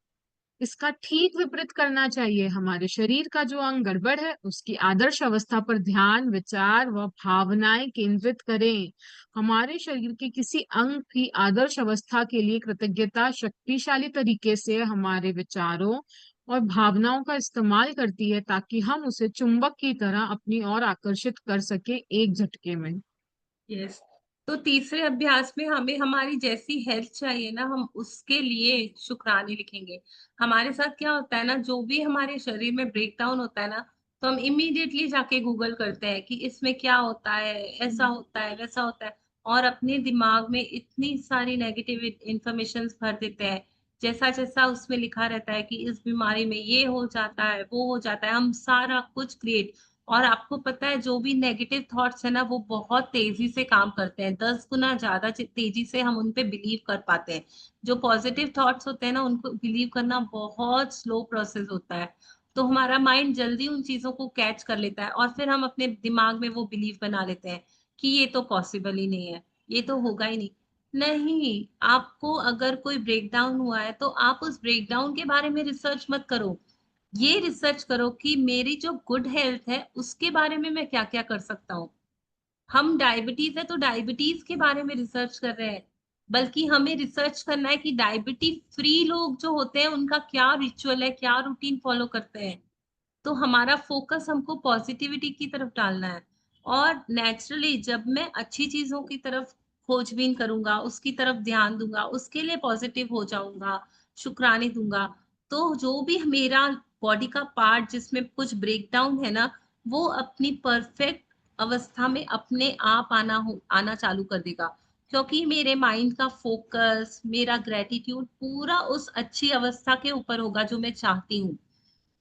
इसका ठीक विपरीत करना चाहिए। हमारे शरीर का जो अंग गड़बड़ है उसकी आदर्श अवस्था पर ध्यान, विचार व भावनाएं केंद्रित करें। हमारे शरीर के किसी अंग की आदर्श अवस्था के लिए कृतज्ञता शक्तिशाली तरीके से हमारे विचारों और भावनाओं का इस्तेमाल करती है ताकि हम उसे चुंबक की तरह अपनी ओर आकर्षित कर सके एक झटके में। यस, तो तीसरे अभ्यास में हमें हमारी जैसी हेल्थ चाहिए ना, हम उसके लिए शुक्राने लिखेंगे। हमारे साथ क्या होता है ना, जो भी हमारे शरीर में ब्रेकडाउन होता है ना, तो हम इमीडिएटली जाके गूगल करते हैं कि इसमें क्या होता है, ऐसा होता है, वैसा होता है, और अपने दिमाग में इतनी सारी नेगेटिव इंफॉर्मेशन भर देते हैं। जैसा जैसा उसमें लिखा रहता है कि इस बीमारी में ये हो जाता है, वो हो जाता है, हम सारा कुछ क्रिएट। और आपको पता है जो भी नेगेटिव थॉट्स है ना, वो बहुत तेजी से काम करते हैं, 10 गुना ज्यादा तेजी से हम उन पे बिलीव कर पाते हैं। जो पॉजिटिव थॉट्स होते हैं ना, उनको बिलीव करना बहुत स्लो प्रोसेस होता है। तो हमारा माइंड जल्दी उन चीजों को कैच कर लेता है और फिर हम अपने दिमाग में वो बिलीव बना लेते हैं कि ये तो पॉसिबल ही नहीं है, ये तो होगा ही नहीं। नहीं, आपको अगर कोई ब्रेकडाउन हुआ है तो आप उस ब्रेकडाउन के बारे में रिसर्च मत करो। ये रिसर्च करो कि मेरी जो गुड हेल्थ है उसके बारे में मैं क्या क्या कर सकता हूँ। हम डायबिटीज है तो डायबिटीज के बारे में रिसर्च कर रहे हैं, बल्कि हमें रिसर्च करना है कि डायबिटी फ्री लोग जो होते हैं उनका क्या रिचुअल है, क्या रूटीन फॉलो करते हैं। तो हमारा फोकस हमको पॉजिटिविटी की तरफ डालना है। और नेचुरली जब मैं अच्छी चीजों की तरफ खोजबीन करूंगा, उसकी तरफ ध्यान दूंगा, उसके लिए पॉजिटिव हो जाऊंगा, शुक्राने दूंगा, तो जो भी मेरा बॉडी का पार्ट जिसमें कुछ ब्रेकडाउन है ना, वो अपनी परफेक्ट अवस्था में अपने आप आना चालू कर देगा। क्योंकि मेरे माइंड का फोकस, मेरा ग्रेटिट्यूड पूरा उस अच्छी अवस्था के ऊपर होगा जो मैं चाहती हूँ।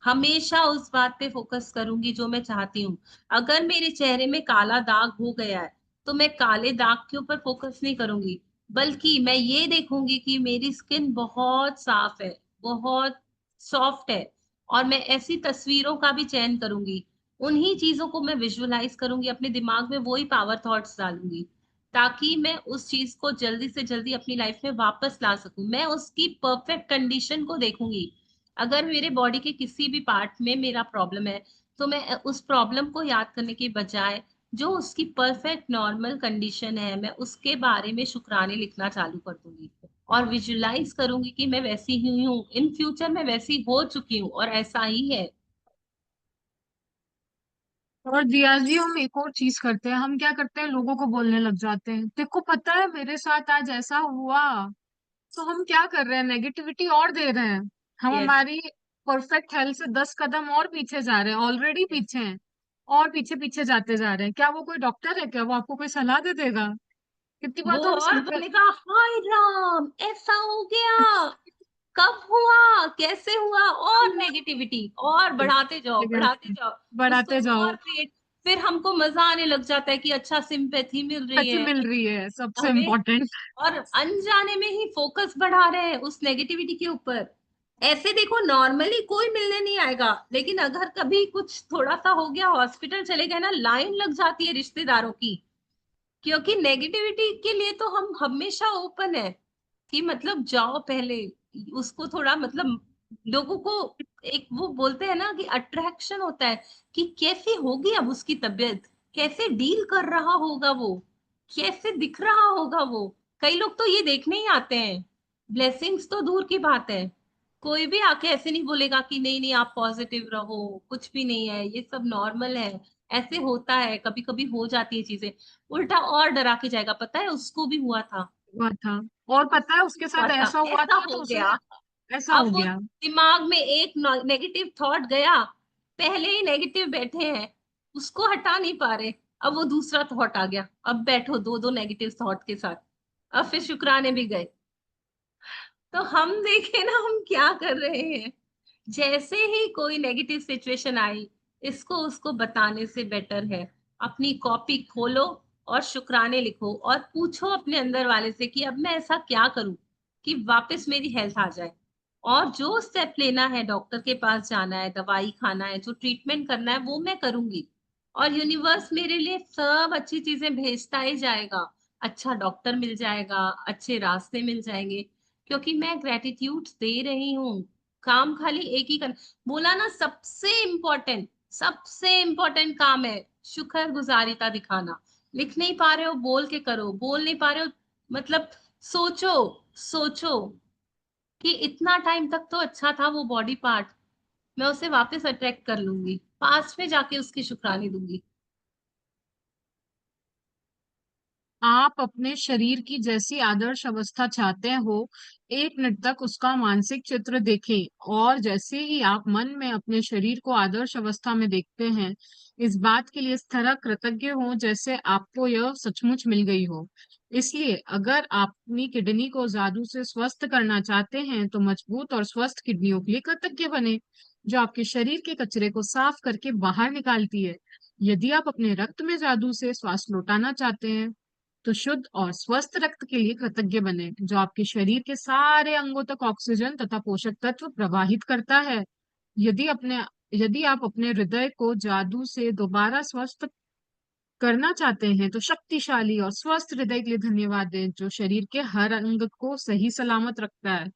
हमेशा उस बात पे फोकस करूंगी जो मैं चाहती हूँ। अगर मेरे चेहरे में काला दाग हो गया है तो मैं काले दाग के ऊपर फोकस नहीं करूंगी, बल्कि मैं ये देखूंगी कि मेरी स्किन बहुत साफ है, बहुत सॉफ्ट है। और मैं ऐसी तस्वीरों का भी चयन करूंगी, उन्हीं चीजों को मैं विजुअलाइज करूंगी, अपने दिमाग में वही पावर थॉट्स डालूंगी, ताकि मैं उस चीज को जल्दी से जल्दी अपनी लाइफ में वापस ला सकूं। मैं उसकी परफेक्ट कंडीशन को देखूंगी। अगर मेरे बॉडी के किसी भी पार्ट में मेरा प्रॉब्लम है, तो मैं उस प्रॉब्लम को याद करने के बजाय जो उसकी परफेक्ट नॉर्मल कंडीशन है, मैं उसके बारे में शुक्राने लिखना चालू कर दूंगी और विजुलाइज करूंगी कि मैं वैसी ही हूँ, इन फ्यूचर मैं वैसी हो चुकी हूँ और ऐसा ही है। और दिया जी, हम एक और चीज करते हैं। हम क्या करते हैं, लोगों को बोलने लग जाते हैं, देखो पता है मेरे साथ आज ऐसा हुआ। तो हम क्या कर रहे हैं, नेगेटिविटी और दे रहे हैं। हम यस, हमारी परफेक्ट हेल्थ से 10 कदम और पीछे जा रहे हैं, ऑलरेडी पीछे हैं और पीछे पीछे जाते जा रहे हैं। क्या वो कोई डॉक्टर है? क्या वो आपको कोई सलाह दे देगा? कितनी बार वो तो हम और सुनते हैं। बनेगा, हाय राम ऐसा हो गया, कब हुआ, कैसे हुआ, और नेगेटिविटी और बढ़ाते जाओ उसको बढ़ाते जाओ। और क्रिएट। फिर हमको मजा आने लग जाता है कि अच्छा सिंपैथी मिल रही अच्छी है मिल रही है, सबसे हमें, इम्पोर्टेंट। और अनजाने में ही फोकस बढ़ा रहे हैं उस नेगेटिविटी के ऊपर। ऐसे देखो नॉर्मली कोई मिलने नहीं आएगा, लेकिन अगर कभी कुछ थोड़ा सा हो गया, हॉस्पिटल चले गए ना, लाइन लग जाती है रिश्तेदारों की। क्योंकि नेगेटिविटी के लिए तो हम हमेशा ओपन है कि मतलब जाओ पहले, उसको थोड़ा मतलब लोगों को एक वो बोलते हैं ना कि अट्रैक्शन होता है कि कैसी होगी अब उसकी तबीयत, कैसे डील कर रहा होगा वो, कैसे दिख रहा होगा वो। कई लोग तो ये देखने ही आते हैं, ब्लेसिंग्स तो दूर की बात है। कोई भी आके ऐसे नहीं बोलेगा कि नहीं नहीं आप पॉजिटिव रहो, कुछ भी नहीं है, ये सब नॉर्मल है। ऐसे होता है, कभी कभी हो जाती है चीजें। उल्टा और डरा के जाएगा, पता है उसको भी हुआ था, हुआ था, और पता है उसको भी उसके हुआ साथ था, ऐसा हुआ ऐसा था तो हो गया। उसने, ऐसा हो अब वो गया। दिमाग में एक नेगेटिव थॉट गया, पहले ही नेगेटिव बैठे हैं, उसको हटा नहीं पा रहे, अब वो दूसरा थॉट आ गया, अब बैठो दो दो नेगेटिव थॉट के साथ। अब फिर शुक्राने भी गए। तो हम देखे ना हम क्या कर रहे हैं। जैसे ही कोई नेगेटिव सिचुएशन आई, इसको उसको बताने से बेटर है अपनी कॉपी खोलो और शुक्राने लिखो और पूछो अपने अंदर वाले से कि अब मैं ऐसा क्या करूं कि वापस मेरी हेल्थ आ जाए। और जो स्टेप लेना है, डॉक्टर के पास जाना है, दवाई खाना है, जो ट्रीटमेंट करना है, वो मैं करूंगी। और यूनिवर्स मेरे लिए सब अच्छी चीजें भेजता ही जाएगा। अच्छा डॉक्टर मिल जाएगा, अच्छे रास्ते मिल जाएंगे, क्योंकि मैं ग्रेटिट्यूड दे रही हूँ। काम खाली एक ही कर, बोला ना, सबसे इम्पोर्टेंट काम है शुक्र गुजारिता दिखाना। लिख नहीं पा रहे हो, बोल के करो, बोल नहीं पा रहे हो, मतलब सोचो, सोचो कि इतना टाइम तक तो अच्छा था वो बॉडी पार्ट, मैं उसे वापस अट्रैक्ट कर लूंगी, पास में जाके उसकी शुक्रानी दूंगी। आप अपने शरीर की जैसी आदर्श अवस्था चाहते हो, 1 मिनट तक उसका मानसिक चित्र देखें, और जैसे ही आप मन में अपने शरीर को आदर्श अवस्था में देखते हैं, इस बात के लिए इस तरह कृतज्ञ हो जैसे आपको यह सचमुच मिल गई हो। इसलिए अगर आप अपनी किडनी को जादू से स्वस्थ करना चाहते हैं, तो मजबूत और स्वस्थ किडनियों के लिए कृतज्ञ बने, जो आपके शरीर के कचरे को साफ करके बाहर निकालती है। यदि आप अपने रक्त में जादू से श्वास लौटाना चाहते हैं, तो शुद्ध और स्वस्थ रक्त के लिए कृतज्ञ बने, जो आपके शरीर के सारे अंगों तक ऑक्सीजन तथा पोषक तत्व प्रवाहित करता है। यदि अपने यदि आप अपने हृदय को जादू से दोबारा स्वस्थ करना चाहते हैं, तो शक्तिशाली और स्वस्थ हृदय के लिए धन्यवाद दें, जो शरीर के हर अंग को सही सलामत रखता है।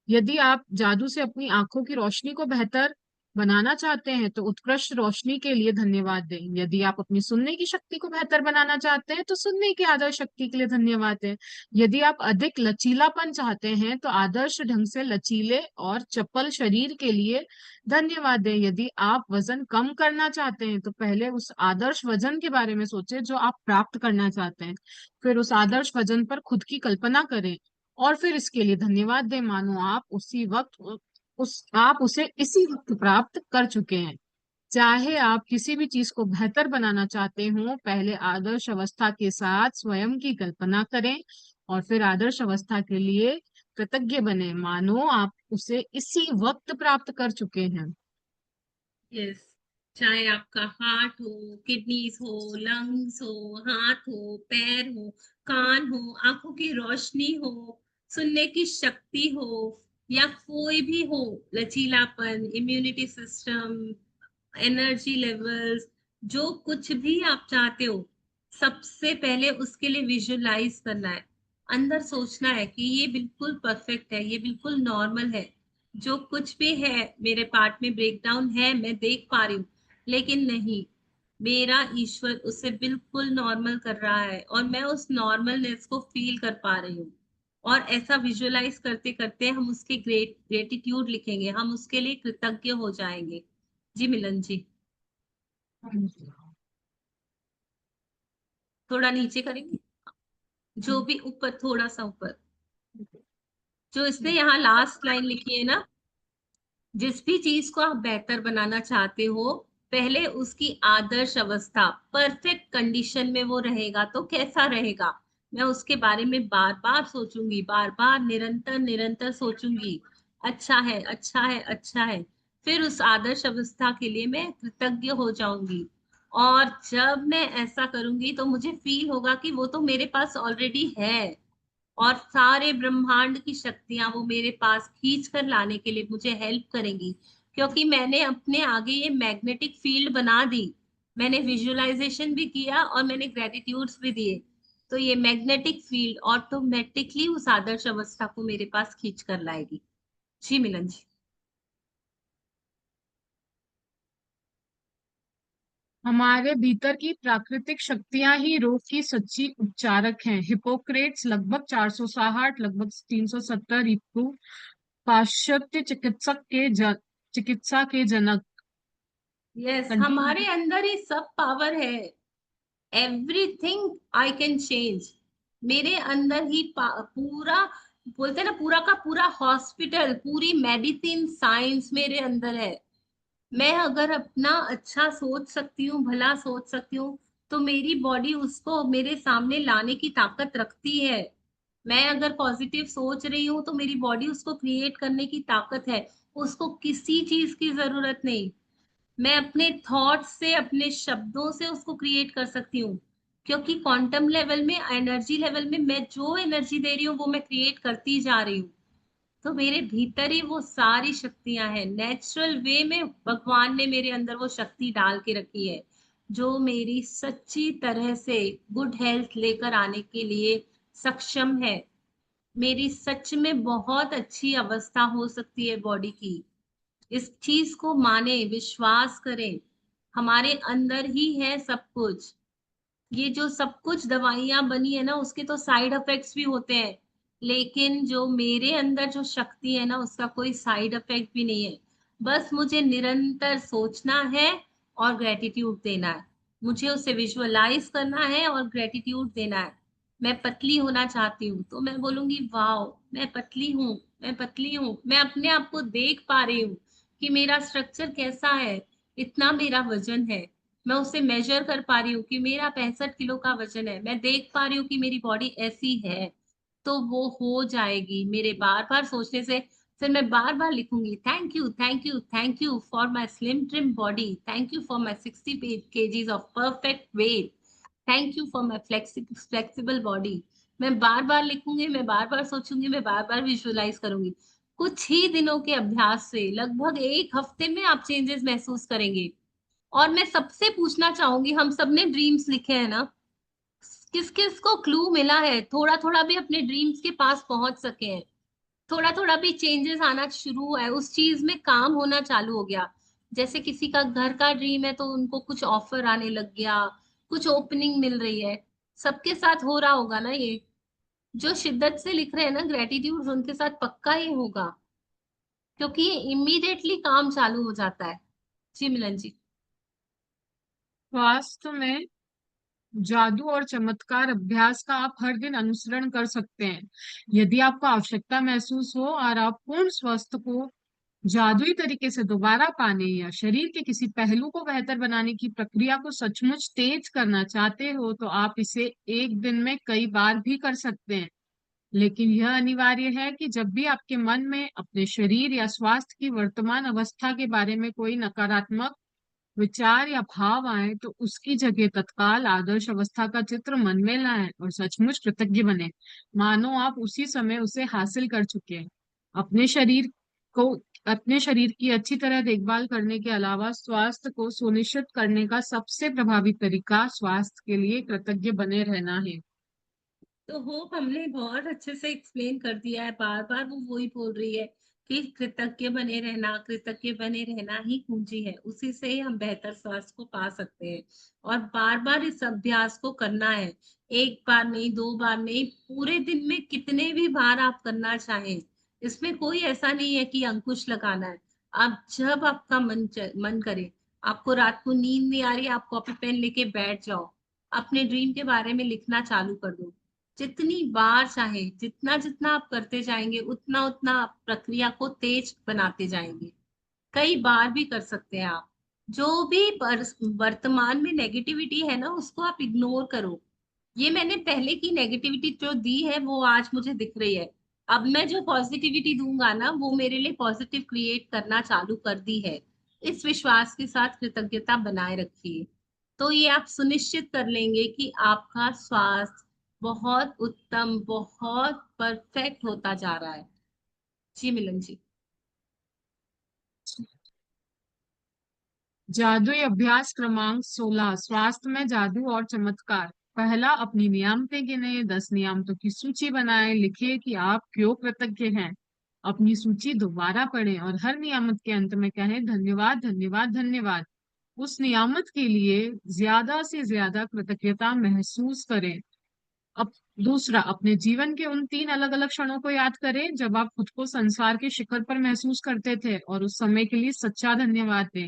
यदि आप जादू से अपनी आंखों की रोशनी को बेहतर बनाना चाहते हैं, तो उत्कृष्ट रोशनी के लिए धन्यवाद दें। यदि आप अपनी सुनने की शक्ति को बेहतर बनाना चाहते हैं, तो सुनने की आदर्श शक्ति के लिए धन्यवाद दें। यदि आप अधिक लचीलापन चाहते हैं, तो आदर्श ढंग से लचीले और चपल शरीर के लिए धन्यवाद दें। यदि आप वजन कम करना चाहते हैं, तो पहले उस आदर्श वजन के बारे में सोचें जो आप प्राप्त करना चाहते हैं, फिर उस आदर्श वजन पर खुद की कल्पना करें, और फिर इसके लिए धन्यवाद दें, मानो आप उसी वक्त आप उसे इसी वक्त प्राप्त कर चुके हैं। चाहे आप किसी भी चीज को बेहतर बनाना चाहते हो, पहले आदर्श अवस्था के साथ स्वयं की कल्पना करें, और फिर आदर्श अवस्था के लिए कृतज्ञ बने, मानो आप उसे इसी वक्त प्राप्त कर चुके हैं। यस, चाहे आपका हार्ट हो, किडनीज हो, लंग्स हो, हाथ हो, पैर हो, कान हो, आंखों की रोशनी हो, सुनने की शक्ति हो, या कोई भी हो, लचीलापन, इम्यूनिटी सिस्टम, एनर्जी लेवल्स, जो कुछ भी आप चाहते हो, सबसे पहले उसके लिए विजुअलाइज करना है, अंदर सोचना है कि ये बिल्कुल परफेक्ट है, ये बिल्कुल नॉर्मल है। जो कुछ भी है मेरे पार्ट में ब्रेकडाउन है, मैं देख पा रही हूँ, लेकिन नहीं, मेरा ईश्वर उसे बिल्कुल नॉर्मल कर रहा है और मैं उस नॉर्मलनेस को फील कर पा रही हूँ। और ऐसा विजुअलाइज करते करते हम उसके ग्रेटिट्यूड लिखेंगे, हम उसके लिए कृतज्ञ हो जाएंगे। जी मिलन जी, थोड़ा नीचे करेंगे, जो भी ऊपर, थोड़ा सा ऊपर। जो इसने यहाँ लास्ट लाइन लिखी है ना, जिस भी चीज को आप बेहतर बनाना चाहते हो, पहले उसकी आदर्श अवस्था परफेक्ट कंडीशन में वो रहेगा तो कैसा रहेगा, मैं उसके बारे में बार बार सोचूंगी, बार बार निरंतर निरंतर सोचूंगी। अच्छा है, अच्छा है, अच्छा है। फिर उस आदर्श अवस्था के लिए मैं कृतज्ञ हो जाऊंगी। और जब मैं ऐसा करूंगी तो मुझे फील होगा कि वो तो मेरे पास ऑलरेडी है, और सारे ब्रह्मांड की शक्तियां वो मेरे पास खींच कर लाने के लिए मुझे हेल्प करेंगी, क्योंकि मैंने अपने आगे ये मैग्नेटिक फील्ड बना दी। मैंने विजुअलाइजेशन भी किया और मैंने ग्रेटिट्यूड्स भी दिए। तो ये मैग्नेटिक फील्ड ऑटोमेटिकली उस आदर्श अवस्था को मेरे पास खींच कर लाएगी। जी मिलन जी। हमारे भीतर की प्राकृतिक शक्तियां ही रोग की सच्ची उपचारक हैं। हिपोक्रेट्स लगभग 460 लगभग 370 ईपू, पाश्चात्य चिकित्सा के जनक। Yes, continue. हमारे अंदर ही सब पावर है। Everything I can change. मेरे अंदर ही पूरा, बोलते हैं ना, पूरा का पूरा हॉस्पिटल, पूरी मेडिसिन साइंस मेरे अंदर है। मैं अगर अपना अच्छा सोच सकती हूँ, भला सोच सकती हूँ, तो मेरी बॉडी उसको मेरे सामने लाने की ताकत रखती है। मैं अगर पॉजिटिव सोच रही हूँ तो मेरी बॉडी उसको क्रिएट करने की ताकत है। उसको किसी चीज की जरूरत नहीं। मैं अपने थॉट्स से, अपने शब्दों से उसको क्रिएट कर सकती हूँ, क्योंकि क्वांटम लेवल में, एनर्जी लेवल में मैं जो एनर्जी दे रही हूँ वो मैं क्रिएट करती जा रही हूँ। तो मेरे भीतर ही वो सारी शक्तियां हैं। नेचुरल वे में भगवान ने मेरे अंदर वो शक्ति डाल के रखी है, जो मेरी सच्ची तरह से गुड हेल्थ लेकर आने के लिए सक्षम है। मेरी सच में बहुत अच्छी अवस्था हो सकती है बॉडी की। इस चीज को माने, विश्वास करें। हमारे अंदर ही है सब कुछ। ये जो सब कुछ दवाइयां बनी है ना, उसके तो साइड इफेक्ट्स भी होते हैं, लेकिन जो मेरे अंदर जो शक्ति है ना, उसका कोई साइड इफेक्ट भी नहीं है। बस मुझे निरंतर सोचना है और ग्रेटिट्यूड देना है। मुझे उसे विजुअलाइज करना है और ग्रेटिट्यूड देना है। मैं पतली होना चाहती हूँ तो मैं बोलूंगी वाओ, मैं पतली हूँ, मैं पतली हूँ। मैं अपने आप को देख पा रही हूँ कि मेरा स्ट्रक्चर कैसा है, इतना मेरा वजन है। मैं उसे मेजर कर पा रही हूँ कि मेरा 65 किलो का वजन है। मैं देख पा रही हूँ कि मेरी बॉडी ऐसी है। तो वो हो जाएगी मेरे बार बार सोचने से। फिर मैं बार बार लिखूंगी, thank you, thank you, thank you for my slim trim body, thank you for my 60 kgs of perfect weight, thank you for my flexible body. मैं बार बार लिखूंगी, मैं बार बार सोचूंगी, मैं बार बार विजुअलाइज करूंगी। कुछ ही दिनों के अभ्यास से, लगभग एक हफ्ते में आप चेंजेस महसूस करेंगे। और मैं सबसे पूछना चाहूंगी, हम सबने ड्रीम्स लिखे हैं ना, किस किस को क्लू मिला है, थोड़ा थोड़ा भी अपने ड्रीम्स के पास पहुंच सके हैं, थोड़ा थोड़ा भी चेंजेस आना शुरू हुआ है, उस चीज में काम होना चालू हो गया। जैसे किसी का घर का ड्रीम है तो उनको कुछ ऑफर आने लग गया, कुछ ओपनिंग मिल रही है। सबके साथ हो रहा होगा ना ये? जो शिद्दत से लिख रहे हैं ना ग्रेटिट्यूड, उनके साथ पक्का ही होगा, क्योंकि ये इमीडिएटली काम चालू हो जाता है। जी मिलन जी। स्वास्थ्य में जादू और चमत्कार अभ्यास का आप हर दिन अनुसरण कर सकते हैं। यदि आपको आवश्यकता महसूस हो और आप पूर्ण स्वास्थ्य को जादुई तरीके से दोबारा पाने या शरीर के किसी पहलू को बेहतर बनाने की प्रक्रिया को सचमुच तेज करना चाहते हो, तो आप इसे एक दिन में कई बार भी कर सकते हैं। लेकिन यह अनिवार्य है कि जब भी आपके मन में अपने शरीर या स्वास्थ्य की वर्तमान अवस्था के बारे में कोई नकारात्मक विचार या भाव आए, तो उसकी जगह तत्काल आदर्श अवस्था का चित्र मन में लाएं और सचमुच कृतज्ञ बने, मानो आप उसी समय उसे हासिल कर चुके हैं। अपने शरीर को अपने शरीर की अच्छी तरह देखभाल करने के अलावा स्वास्थ्य को सुनिश्चित करने का सबसे प्रभावी तरीका स्वास्थ्य के लिए कृतज्ञ बने रहना है। तो होप हमने बहुत अच्छे से एक्सप्लेन कर दिया है। बार बार वो वही बोल रही है कि कृतज्ञ बने रहना, कृतज्ञ बने रहना ही कुंजी है, उसी से ही हम बेहतर स्वास्थ्य को पा सकते हैं। और बार बार इस अभ्यास को करना है, एक बार नहीं, दो बार नहीं, पूरे दिन में कितने भी बार आप करना चाहें। इसमें कोई ऐसा नहीं है कि अंकुश लगाना है। आप जब आपका मन करे, आपको रात को नींद नहीं आ रही, आप कॉपी पेन लेके बैठ जाओ, अपने ड्रीम के बारे में लिखना चालू कर दो। जितनी बार चाहे, जितना जितना आप करते जाएंगे उतना उतना आप प्रक्रिया को तेज बनाते जाएंगे। कई बार भी कर सकते हैं आप। जो भी वर्तमान में नेगेटिविटी है ना, उसको आप इग्नोर करो। ये मैंने पहले की नेगेटिविटी जो दी है वो आज मुझे दिख रही है। अब मैं जो पॉजिटिविटी दूंगा ना, वो मेरे लिए पॉजिटिव क्रिएट करना चालू कर दी है। इस विश्वास के साथ कृतज्ञता बनाए रखिए, तो ये आप सुनिश्चित कर लेंगे कि आपका स्वास्थ्य बहुत उत्तम, बहुत परफेक्ट होता जा रहा है। जी मिलन जी। जादुई अभ्यास क्रमांक 16, स्वास्थ्य में जादू और चमत्कार। पहला, अपनी नियामतें गिने, 10 नियामतों की सूची बनाएं, लिखिए कि आप क्यों कृतज्ञ हैं। अपनी सूची दोबारा पढ़ें और हर नियामत के अंत में कहें धन्यवाद धन्यवाद धन्यवाद। उस नियामत के लिए ज्यादा से ज्यादा कृतज्ञता महसूस करें। अब दूसरा, अपने जीवन के उन 3 अलग अलग क्षणों को याद करें जब आप खुद को संसार के शिखर पर महसूस करते थे और उस समय के लिए सच्चा धन्यवाद दें।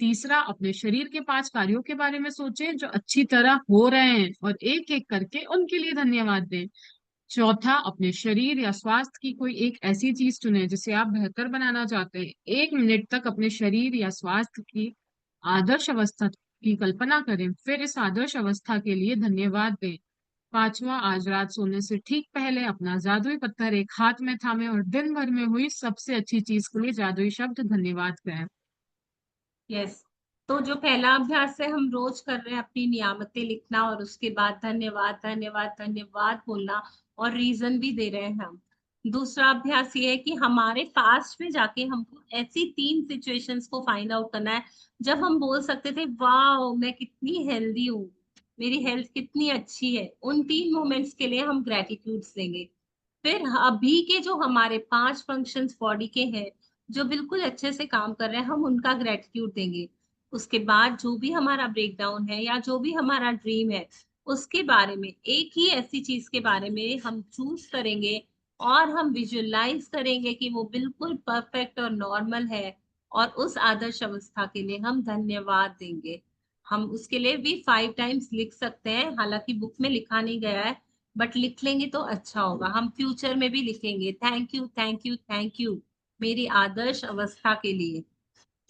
तीसरा, अपने शरीर के 5 कार्यों के बारे में सोचें जो अच्छी तरह हो रहे हैं और एक एक करके उनके लिए धन्यवाद दें। चौथा, अपने शरीर या स्वास्थ्य की कोई एक ऐसी चीज चुनें जिसे आप बेहतर बनाना चाहते हैं। 1 मिनट तक अपने शरीर या स्वास्थ्य की आदर्श अवस्था की कल्पना करें, फिर इस आदर्श अवस्था के लिए धन्यवाद दें। पांचवा, आज रात सोने से ठीक पहले अपना जादुई पत्थर एक हाथ में थामे और दिन भर में हुई सबसे अच्छी चीज के लिए जादुई शब्द धन्यवाद कहें। यस। तो जो पहला अभ्यास है हम रोज कर रहे हैं, अपनी नियामतें लिखना और उसके बाद धन्यवाद धन्यवाद धन्यवाद बोलना, और रीजन भी दे रहे हैं हम। दूसरा अभ्यास ये है कि हमारे पास्ट में जाके हमको ऐसी 3 सिचुएशंस को फाइंड आउट करना है जब हम बोल सकते थे वाह मैं कितनी हेल्दी हूँ, मेरी हेल्थ कितनी अच्छी है। उन 3 मोमेंट्स के लिए हम ग्रेटिट्यूड देंगे। फिर अभी के जो हमारे 5 फंक्शंस बॉडी के हैं जो बिल्कुल अच्छे से काम कर रहे हैं, हम उनका ग्रेटिट्यूड देंगे। उसके बाद जो भी हमारा ब्रेकडाउन है या जो भी हमारा ड्रीम है, उसके बारे में एक ही ऐसी चीज के बारे में हम चूज करेंगे और हम विजुअलाइज करेंगे कि वो बिल्कुल परफेक्ट और नॉर्मल है, और उस आदर्श अवस्था के लिए हम धन्यवाद देंगे। हम उसके लिए भी 5 टाइम्स लिख सकते हैं, हालांकि बुक में लिखा नहीं गया है, बट लिख लेंगे तो अच्छा होगा। हम फ्यूचर में भी लिखेंगे thank you thank you thank you मेरी आदर्श अवस्था के लिए।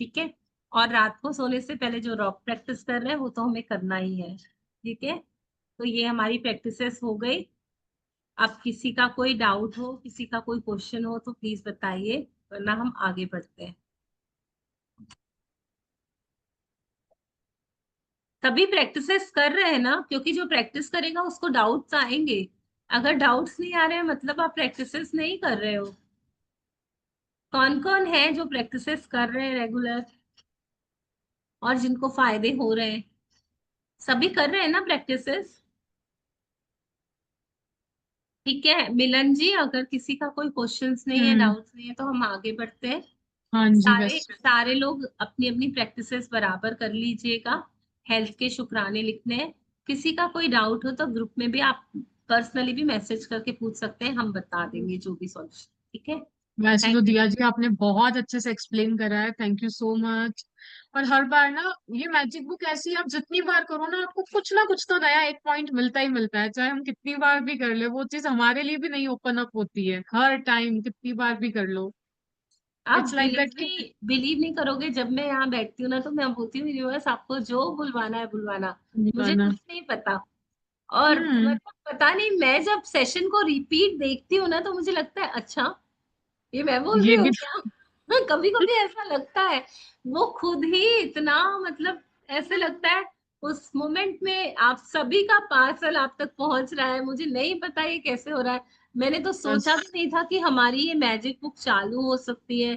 ठीक है। और रात को सोने से पहले जो रॉक प्रैक्टिस कर रहे हैं वो तो हमें करना ही है। ठीक है। तो ये हमारी प्रैक्टिसेस हो गई। अब किसी का कोई डाउट हो, किसी का कोई क्वेश्चन हो तो प्लीज बताइए, वरना हम आगे बढ़ते हैं। सभी प्रैक्टिसेस कर रहे हैं ना, क्योंकि जो प्रैक्टिस करेगा उसको डाउट्स आएंगे। अगर डाउट्स नहीं आ रहे हैं मतलब आप प्रैक्टिसेस नहीं कर रहे हो। कौन कौन है जो प्रैक्टिसेस कर रहे हैं रेगुलर और जिनको फायदे हो रहे हैं? सभी कर रहे हैं ना प्रैक्टिसेस? ठीक है मिलन जी, अगर किसी का कोई क्वेश्चंस नहीं है, हम्म। डाउट्स नहीं है, तो हम आगे बढ़ते हैं। हाँ जी, सारे बस। सारे लोग अपनी अपनी प्रैक्टिसेस बराबर कर लीजिएगा। हेल्थ के शुक्राने लिखने हैं। किसी का कोई डाउट हो तो ग्रुप में भी आप पर्सनली भी मैसेज करके पूछ सकते हैं, हम बता देंगे जो भी सॉल्यूशन। ठीक है। वैसे तो थैंक दिया जी आपने बहुत अच्छे से एक्सप्लेन करा है, थैंक यू सो मच। और हर बार ना, ये मैजिक बुक ऐसी आप जितनी बार करो ना कुछ तो नया एक पॉइंट मिलता ही मिलता है, चाहे हम कितनी बार भी कर ले, वो चीज हमारे लिए भी नहीं ओपन अप होती है हर टाइम, कितनी बार भी कर लो। आप इट्स लाइक दैट कि बिलीव नहीं करोगे, जब मैं यहाँ बैठती हूँ ना तो मैं बोलती हूँ यूनिवर्स आपको जो बुलवाना है बुलवाना, मुझे निभाना। कुछ नहीं पता। और हम्म। मतलब पता नहीं, मैं जब सेशन को रिपीट देखती हूँ ना तो मुझे लगता है अच्छा ये मैं बोल रही ये हूँ भी। क्या। कभी कभी ऐसा लगता है। वो खुद ही इतना मतलब ऐसे लगता है उस मोमेंट में आप सभी का पार्सल आप तक पहुंच रहा है। मुझे नहीं पता ये कैसे हो रहा है। मैंने तो सोचा भी बस। नहीं था कि हमारी ये मैजिक बुक चालू हो सकती है।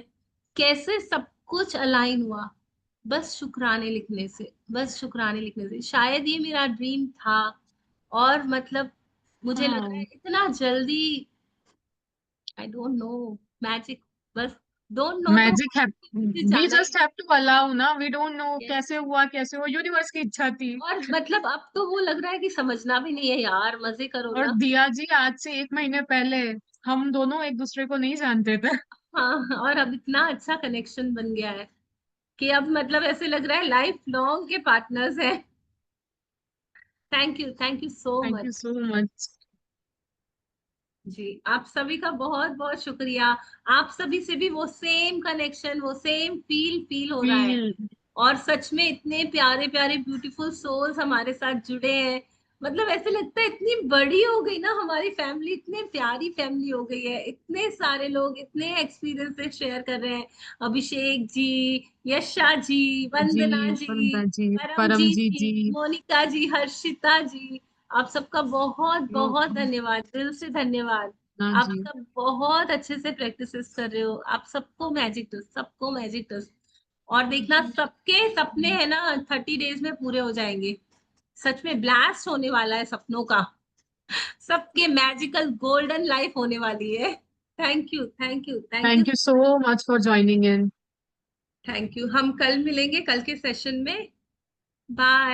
कैसे सब कुछ अलाइन हुआ, बस शुक्राने लिखने से, बस शुक्राने लिखने से। शायद ये मेरा ड्रीम था, और मतलब मुझे लग रहा है हाँ, इतना जल्दी। आई डोंट नो, मैजिक, बस डोंट नो तो मैजिक है। मुझे वी जाना ही। जस्ट हैव टू अलाउ ना, वी डोंट नो Yes. कैसे हुआ कैसे हुआ, यूनिवर्स की इच्छा थी। और मतलब अब तो वो लग रहा है कि समझना भी नहीं है यार, मजे करो और ना। दिया जी, आज से 1 महीने पहले हम दोनों एक दूसरे को नहीं जानते थे। हाँ, और अब इतना अच्छा कनेक्शन बन गया है कि अब मतलब ऐसे लग रहा है लाइफ लॉन्ग के पार्टनर्स हैं। Thank you so thank you much. So much. जी, आप सभी का बहुत-बहुत शुक्रिया। आप सभी से भी वो सेम कनेक्शन, वो सेम फील हो रहा है। फील और सच में इतने प्यारे-प्यारे ब्यूटीफुल सोल्स हमारे साथ जुड़े हैं। मतलब ऐसे लगता है इतनी बड़ी हो गई ना हमारी फैमिली, इतनी प्यारी फैमिली हो गई है। इतने सारे लोग इतने एक्सपीरियंसेस शेयर कर रहे हैं। अभिषेक जी, यशा जी, जी, वंदना जी, वरुणा जी, परमजीत परमजीत जी, जी, मोनिका जी, हर्षिता जी, आप सबका बहुत-बहुत रोहना धन्यवाद, दिल से धन्यवाद। आप जी, सब बहुत अच्छे से प्रैक्टिसेस कर रहे हो। आप सबको मैजिक टच और देखना सबके सपने है ना 30 डेज में पूरे हो जाएंगे। सच में ब्लास्ट होने वाला है सपनों का। सबके मैजिकल गोल्डन लाइफ होने वाली है। Thank you, thank you, thank you, thank you so much for joining in. Thank you. हम कल मिलेंगे कल के सेशन में। बाय।